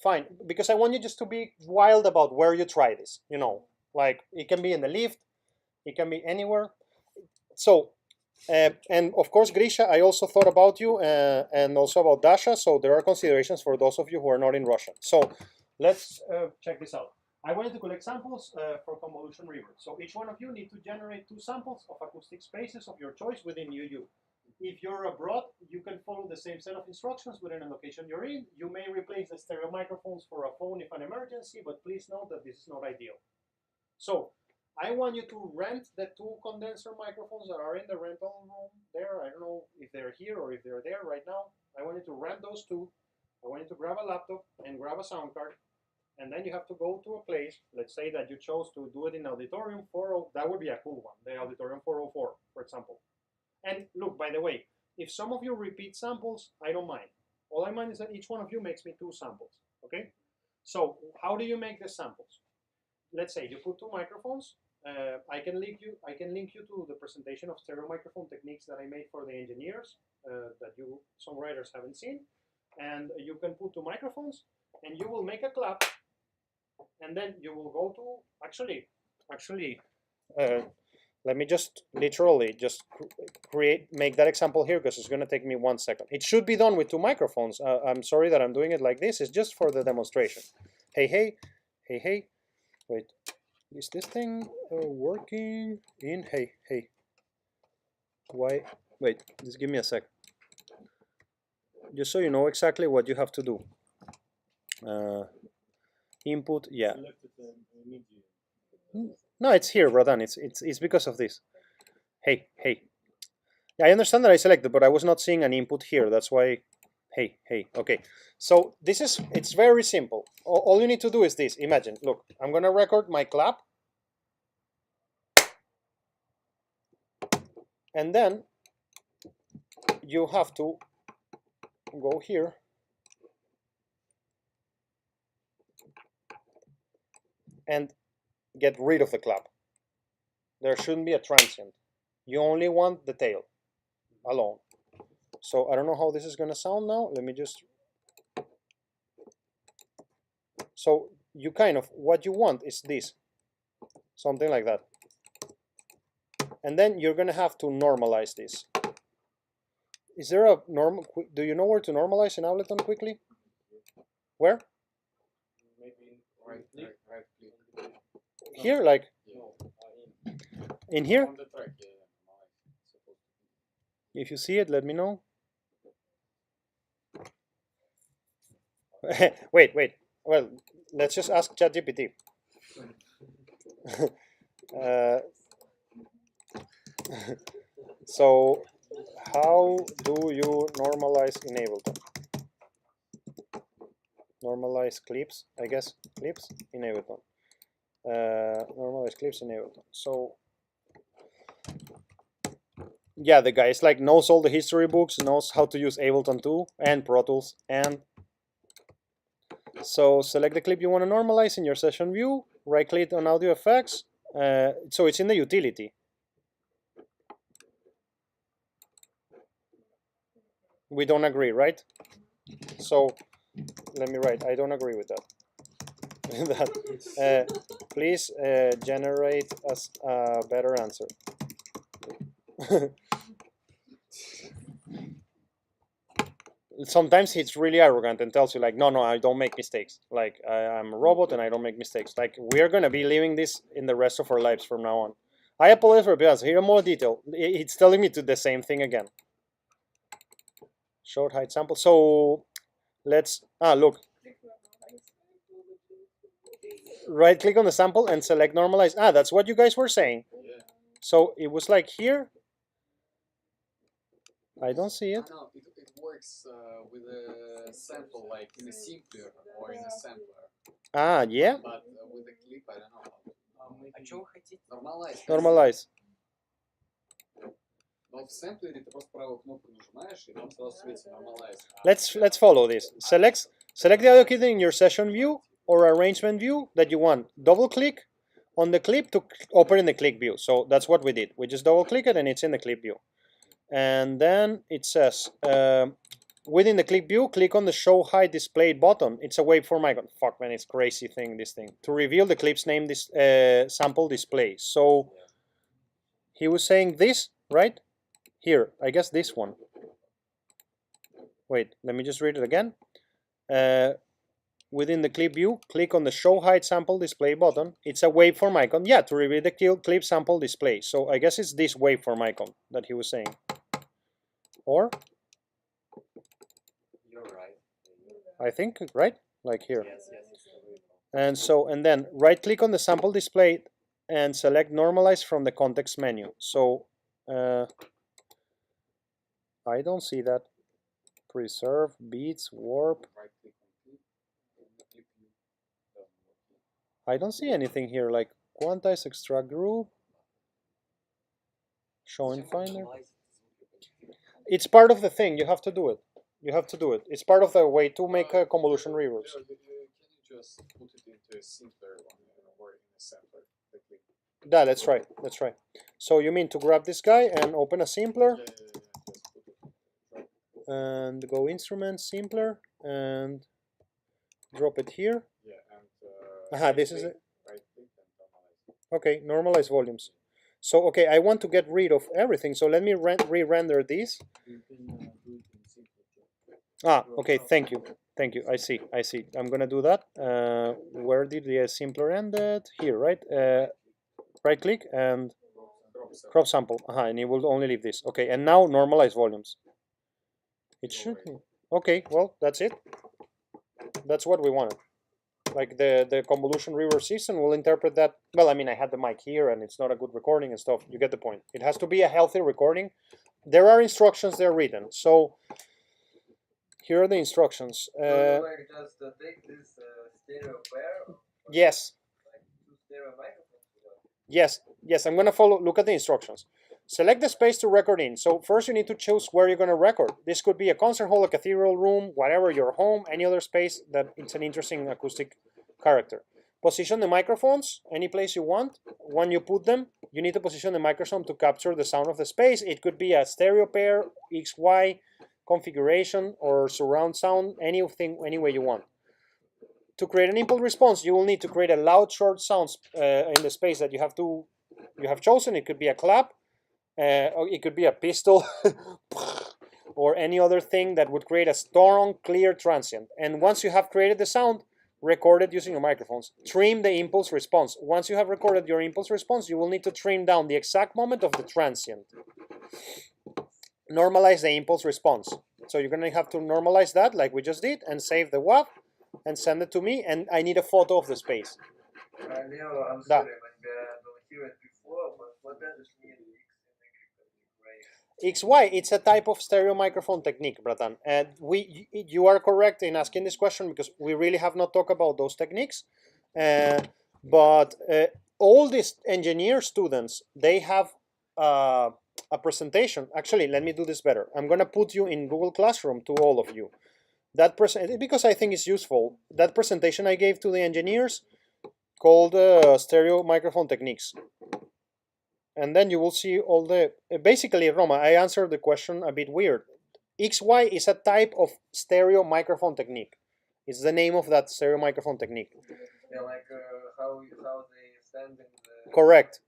fine. Because I want you just to be wild about where you try this. You know, like it can be in the lift. It can be anywhere. So, and of course, Grisha, I also thought about you and also about Dasha. So there are considerations for those of you who are not in Russian. So let's check this out. I wanted to collect samples for convolution reverb. So each one of you need to generate 2 samples of acoustic spaces of your choice within UU. If you're abroad, you can follow the same set of instructions within a location you're in. You may replace the stereo microphones for a phone if an emergency, but please note that this is not ideal. So I want you to rent the 2 condenser microphones that are in the rental room there. I don't know if they're here or if they're there right now. I want you to rent those 2. I want you to grab a laptop and grab a sound card. And then you have to go to a place. Let's say that you chose to do it in Auditorium 40. That would be a cool one, the Auditorium 404, for example. And look, by the way, if some of you repeat samples, I don't mind. All I mind is that each one of you makes me 2 samples, okay? So how do you make the samples? Let's say you put 2 microphones. I can link you to the presentation of stereo microphone techniques that I made for the engineers that you songwriters haven't seen. And you can put 2 microphones, and you will make a clap, and then you will go to let me just literally just make that example here because it's going to take me 1 second. It should be done with 2 microphones. I'm sorry that I'm doing it like this. It's just for the demonstration. Hey. Wait, is this thing working in? Hey. Why? Wait, just give me a sec. Just so you know exactly what you have to do. Input, yeah. No, it's here, Radan. It's because of this. Hey. Yeah, I understand that I selected, but I was not seeing an input here. That's why. Hey. Okay. So it's very simple. All you need to do is this. Imagine. Look, I'm gonna record my clap, and then you have to go here. And get rid of the clap. There shouldn't be a transient. You only want the tail alone. So I don't know how this is going to sound now. Let me just... So you what you want is this. Something like that. And then you're going to have to normalize this. Is there a normal... Do you know where to normalize in Ableton quickly? Where? Maybe right click. Here, like in here. On the track, yeah. If you see it, let me know. Wait. Well, let's just ask ChatGPT. So, how do you normalize in Ableton? Normalize clips, I guess. Clips in Ableton. Normalize clips in Ableton. So yeah, the guy is like knows all the history books, knows how to use Ableton 2 and Pro Tools. And so select the clip you want to normalize in your session view, right click on audio effects. So it's in the utility. We don't agree, right? So let me write, I don't agree with that. Please generate us a better answer. Sometimes he's really arrogant and tells you like, no, I don't make mistakes. Like I'm a robot and I don't make mistakes. Like we're gonna be living this in the rest of our lives from now on. I apologize for the here more detail. It's telling me to the same thing again. Short height sample. So let's look. Right click on the sample and select normalize. That's what you guys were saying. Yeah. So it was like here. I don't see it. No, it works with a sample like in a simpler or in a sampler. Yeah. But with a clip, I don't know. А что вы хотите? Normalize. Normalize. Но в самплере ты просто правую кнопку нажимаешь и там сразу светится normalize. Let's follow this. Select the audio kit in your session view or arrangement view that you want. Double click on the clip to open in the clip view. So that's what we did. We just double click it and it's in the clip view. And then it says within the clip view, click on the show hide displayed button. It's a waveform icon. Fuck man, it's crazy thing, this thing. To reveal the clip's name, this sample display. So he was saying this, right? Here, I guess this one. Wait, let me just read it again. Within the clip view, click on the show hide sample display button. It's a waveform icon. Yeah, to reveal the clip sample display. So I guess it's this waveform icon that he was saying. or You're right. I think, right? Like here. Yes, yes. And then right click on the sample display and select normalize from the context menu. So I don't see that. Preserve, beats, warp. Right click on clip, and if you doesn't work. I don't see anything here like quantize, extract group, show in finder. It's part of the thing. You have to do it. You have to do it. It's part of the way to make a convolution reverbs. Can you just put it into a simpler one or in a sampler? Quickly? Yeah, that's right. That's right. So you mean to grab this guy and open a simpler Yeah. Just put it. and go instrument simpler and drop it here. Yeah, and Aha, this is it. right click and normalize. Okay, normalize volumes. So okay, I want to get rid of everything. So let me re-render these. You can do it in simple. Ah, okay. Thank you. Thank you. I see. I see. I'm gonna do that. Where did the simpler end? Here, right? Right click and crop sample. And it will only leave this. Okay, and now normalize volumes. It should be. Okay, well, that's it. That's what we wanted. Like the convolution reverb system will interpret that. Well, I mean, I had the mic here and it's not a good recording and stuff. You get the point. It has to be a healthy recording. There are instructions there written. So here are the instructions. Like just take this stereo pair, Yes. like two stereo microphones. Yes, yes, I'm gonna follow, look at the instructions. Select the space to record in. So first you need to choose where you're gonna record. This could be a concert hall, a cathedral room, whatever, your home, any other space that it's an interesting acoustic character. Position the microphones any place you want. When you put them, you need to position the microphone to capture the sound of the space. It could be a stereo pair, XY configuration, or surround sound, anything, any way you want. To create an impulse response, you will need to create a loud short sound in the space that you have chosen. It could be a clap, or it could be a pistol, or any other thing that would create a strong, clear transient. And once you have created the sound, record it using your microphones. Trim the impulse response. Once you have recorded your impulse response, you will need to trim down the exact moment of the transient. Normalize the impulse response. So you're gonna have to normalize that like we just did and save the WAV and send it to me, and I need a photo of the space. Leo, I'm Да. sorry, maybe I don't hear it before, but what does it mean? XY, it's a type of stereo microphone technique, Bratan. And you are correct in asking this question because we really have not talked about those techniques. But all these engineer students, they have a presentation. Actually, let me do this better. I'm gonna put you in Google Classroom to all of you. That because I think it's useful. That presentation I gave to the engineers called stereo microphone techniques. And then you will see all the, basically, Roma, I answered the question a bit weird. XY is a type of stereo microphone technique. It's the name of that stereo microphone technique. Yeah, like how they stand in the Correct.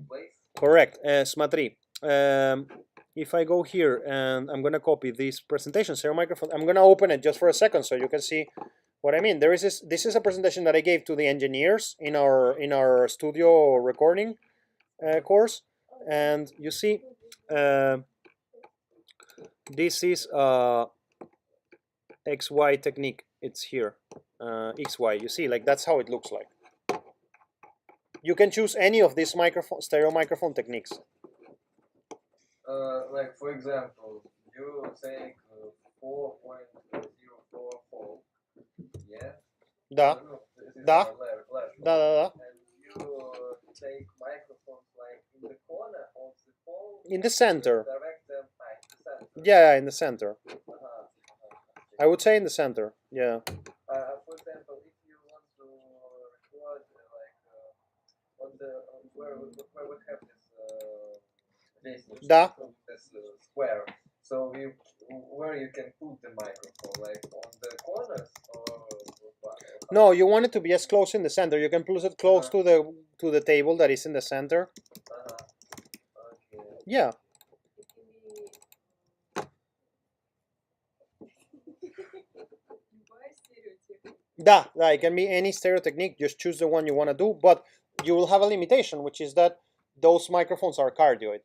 place. Correct. Smatri. If I go here and I'm gonna copy this presentation, stereo microphone, I'm gonna open it just for a second so you can see what I mean. There is this is a presentation that I gave to the engineers in our studio recording course, and you see this is XY technique. It's here, XY. You see, like that's how it looks like. You can choose any of these stereo microphone techniques. Like for example, you take 4.04 yeah. Да. Да. Да. And you take microphones like in the corner of the pole. In the center. Direct them in the center. Yeah, in the center. I would say in the center. Yeah. For example, if you want to record like on the where we have this Да. this square, so where you can put the microphone, like on the corners or what? No, you want it to be as close in the center. You can place it close to the table that is in the center. Okay. Yeah. Да, it can be any stereo technique. Just choose the one you want to do, but you will have a limitation, which is that those microphones are cardioid,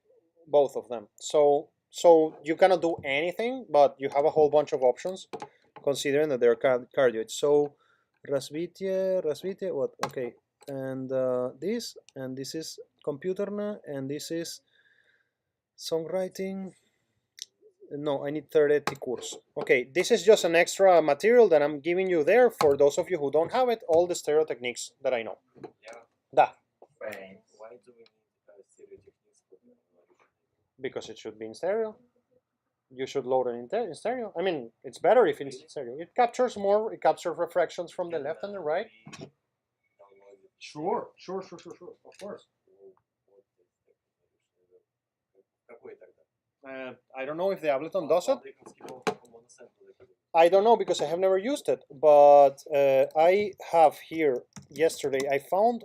both of them. So So you cannot do anything, but you have a whole bunch of options, considering that they're cardioids. So развитие, what? Okay, and this is computer, and this is songwriting. No, I need theoretic course. Okay, this is just an extra material that I'm giving you there for those of you who don't have it, all the stereo techniques that I know. Yeah. Da. Why do we need stereo techniques for the Because it should be in stereo. You should load it in stereo. I mean, it's better if it's in stereo. It captures more, it captures refractions from the left and the right. Sure, of course. I don't know if the Ableton does it. I don't know because I have never used it, but I have here yesterday. I found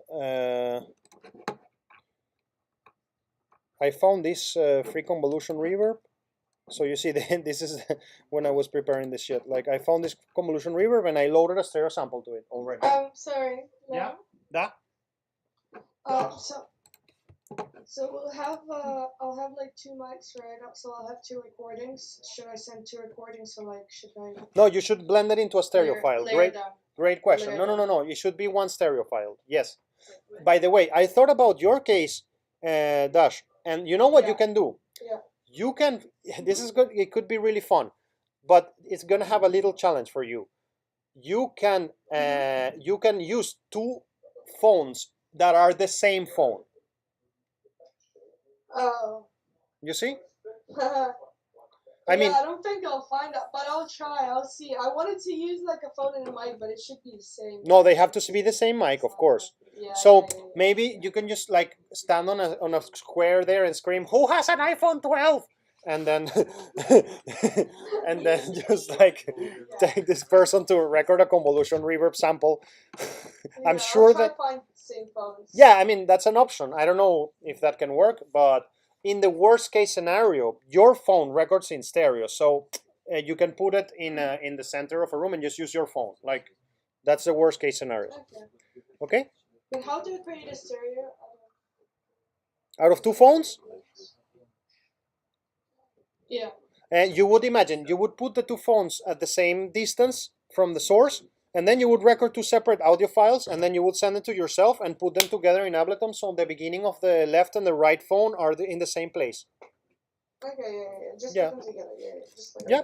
this free convolution reverb. So you see, this is when I was preparing this shit. Like I found this convolution reverb and I loaded a stereo sample to it already. Sorry. No. Yeah. Da. So we'll have I'll have like 2 mics, right? So I'll have 2 recordings. Should I send 2 recordings or like should I? No, you should blend it into a stereo file. Great question. Layer No. It should be one stereo file. Yes. By the way, I thought about your case, Dash, and you know what you can do? Yeah. You can. This is good. It could be really fun, but it's gonna have a little challenge for you. You can use 2 phones that are the same phone. Oh. You see? I mean, I don't think I'll find out, but I'll try. I'll see. I wanted to use like a phone and a mic, but it should be the same. No, they have to be the same mic, of course. Yeah, So maybe you can just like stand on a square there and scream, "Who has an iPhone 12?" And then and then just like take this person to record a convolution reverb sample. I'm sure I'll try that. to find the same phones. Yeah, I mean that's an option. I don't know if that can work, but in the worst case scenario, your phone records in stereo, so you can put it in the center of a room and just use your phone. Like that's the worst case scenario. Okay. But how do you create a stereo? Out of 2 phones? Yeah. And you would imagine you would put the 2 phones at the same distance from the source, and then you would record 2 separate audio files, and then you would send it to yourself and put them together in Ableton, so the beginning of the left and the right phone are in the same place. Okay, yeah. Just Yeah. put them together, Just like Yeah,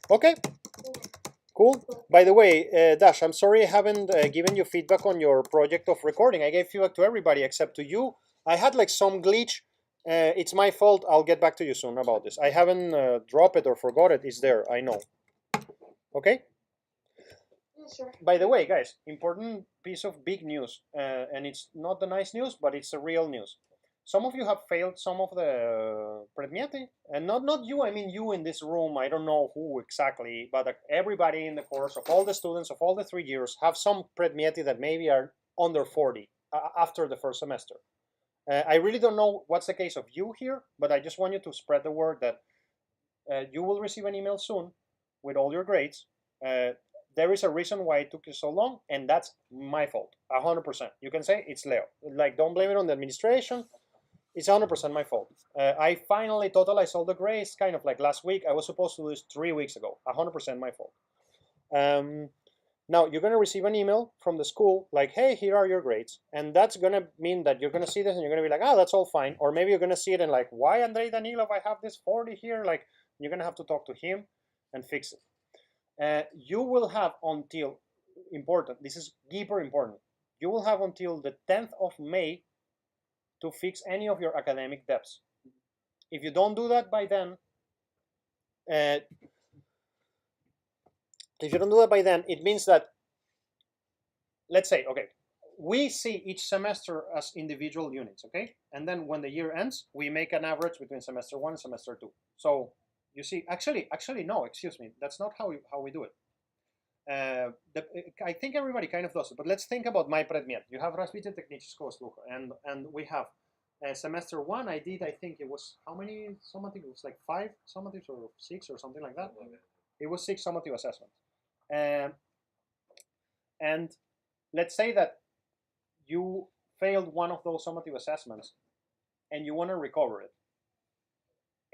Okay. Cool. By the way, Dash, I'm sorry I haven't given you feedback on your project of recording. I gave feedback to everybody except to you. I had like some glitch. It's my fault. I'll get back to you soon about this. I haven't dropped it or forgot it. It's there. I know. Okay? Yeah, sure. By the way, guys, important piece of big news. And it's not the nice news, but it's the real news. Some of you have failed some of the предметы. And not you, I mean you in this room. I don't know who exactly, but everybody in the course of all the students of all the 3 years have some предметы that maybe are under 40 after the first semester. I really don't know what's the case of you here, but I just want you to spread the word that you will receive an email soon with all your grades. There is a reason why it took you so long, and that's my fault, 100%. You can say it's Leo. Like, don't blame it on the administration. It's 100% my fault. I finally totalized all the grades kind of like last week. I was supposed to do this 3 weeks ago. 100% my fault. Now, you're going to receive an email from the school like, hey, here are your grades. And that's going to mean that you're going to see this and you're going to be like, oh, that's all fine. Or maybe you're going to see it and like, why, Andrei Danilov, I have this 40 here? Like, you're going to have to talk to him and fix it. You will have until, important, this is hyper important, you will have until the 10th of May to fix any of your academic debts. If you don't do that by then, it means that, let's say, okay, we see each semester as individual units, okay? And then when the year ends, we make an average between semester 1 and semester 2. So you see, actually, no, excuse me, that's not how we do it. I think everybody kind of does it, but let's think about my предмет. You have развитие технического слуха, and we have semester 1. I think it was how many summative? It was like 5 summatives or 6 or something like that. It was 6 summative assessments. And let's say that you failed one of those summative assessments and you want to recover it.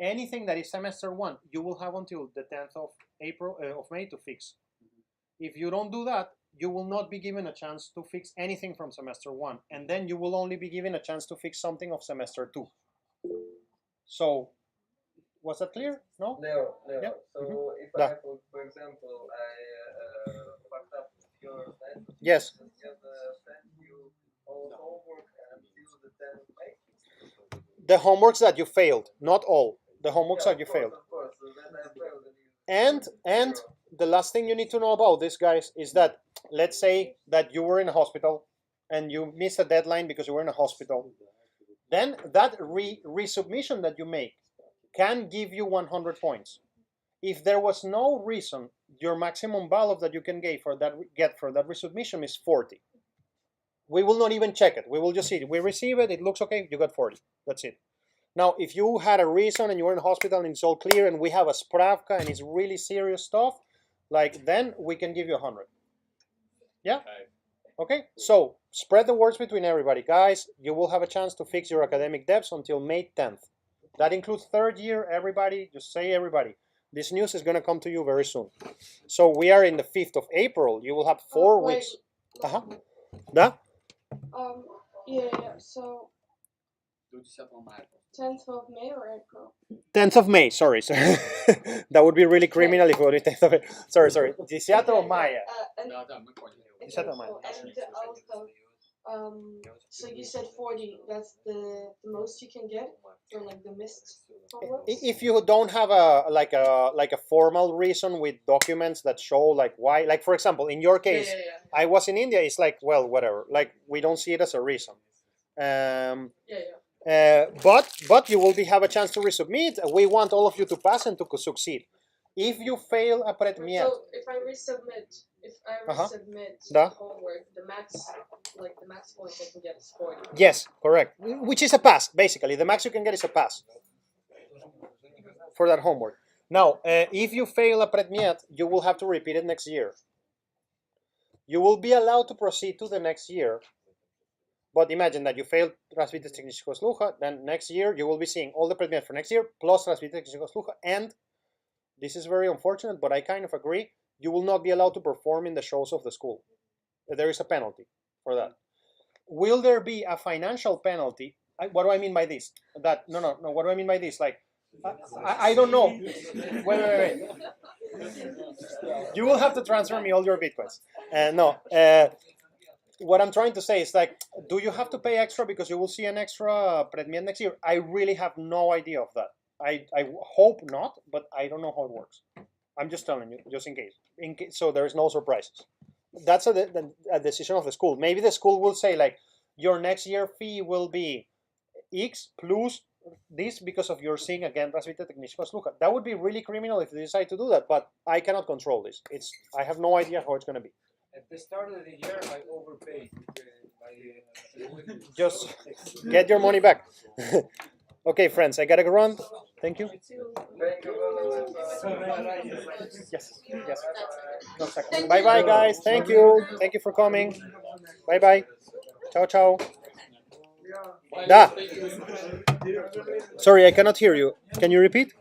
anything that is semester 1, you will have until the 10th of May to fix. If you don't do that, you will not be given a chance to fix anything from semester 1, and then you will only be given a chance to fix something of semester 2. So, was that clear? No? Leo, Yeah. so if Da. I have, for example, I fucked up your plan, Yes. just send you all homework until the 10th of May? The homeworks that you failed, not all. The homeworks that you failed. Of course, so then I failed. And And the last thing you need to know about this, guys, is that let's say that you were in a hospital and you missed a deadline because you were in a hospital. Then that resubmission that you make can give you 100 points. If there was no reason, your maximum value that you can get for that resubmission is 40. We will not even check it. We will just see it. We receive it, it looks okay, you got 40. That's it. Now, if you had a reason and you were in the hospital and it's all clear and we have a spravka and it's really serious stuff, like then we can give you 100. Yeah? Okay, so spread the words between everybody. Guys, you will have a chance to fix your academic debts until May 10th. That includes third year, everybody, just say everybody. This news is going to come to you very soon. So we are in the 5th of April. You will have 4 weeks. Uh-huh. Да? Yeah, so 10th of May or April? 10th of May, sorry. That would be really criminal if it were 10th of May. Sorry. 10 of Maya. And 10 of Maya. so you said 40, that's the most you can get for like the missed homework? If you don't have a formal reason with documents that show like why, like for example, in your case, I was in India, it's like, well, whatever, like we don't see it as a reason. But you will have a chance to resubmit. We want all of you to pass and to succeed. If you fail a предмет, So if I resubmit Да. homework, the max points I can get is 40. Yes, correct. Which is a pass, basically. The max you can get is a pass for that homework. Now, if you fail a предмет, you will have to repeat it next year. You will be allowed to proceed to the next year. But imagine that you failed развитие технического слуха, then next year you will be seeing all the предмет for next year, plus развитие технического слуха, and this is very unfortunate, but I kind of agree, you will not be allowed to perform in the shows of the school. There is a penalty for that. Will there be a financial penalty? What do I mean by this? No. What do I mean by this? Like, I don't know. Wait. You will have to transfer me all your bitcoins. What I'm trying to say is like, do you have to pay extra because you will see an extra предмет next year? I really have no idea of that. I hope not, but I don't know how it works. I'm just telling you, just in case so there's no surprises. That's a decision of the school. Maybe the school will say like, your next year fee will be X plus this because of your seeing again развитие технического слуха. That would be really criminal if they decide to do that, but I cannot control this. I have no idea how it's going to be. At the start of the year, I overpaid. Just get your money back. Okay, friends, I gotta go run. Thank you. thank you very much. Yes. No second. Bye, guys. Thank you. Thank you for coming. Bye. Ciao. Da. Sorry, I cannot hear you. Can you repeat?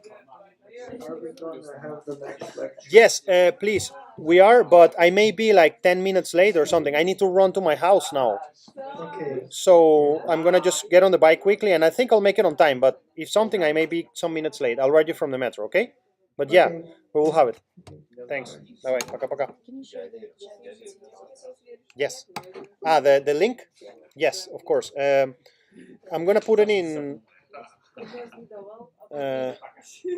Yes, please. We are, but I may be like 10 minutes late or something. I need to run to my house now. Okay. So I'm going to just get on the bike quickly, and I think I'll make it on time. But if something, I may be some minutes late. I'll write you from the metro, okay? But yeah, we will have it. Thanks. Bye-bye. Пока-пока. Yes. The link? Yes, of course. I'm going to put it in...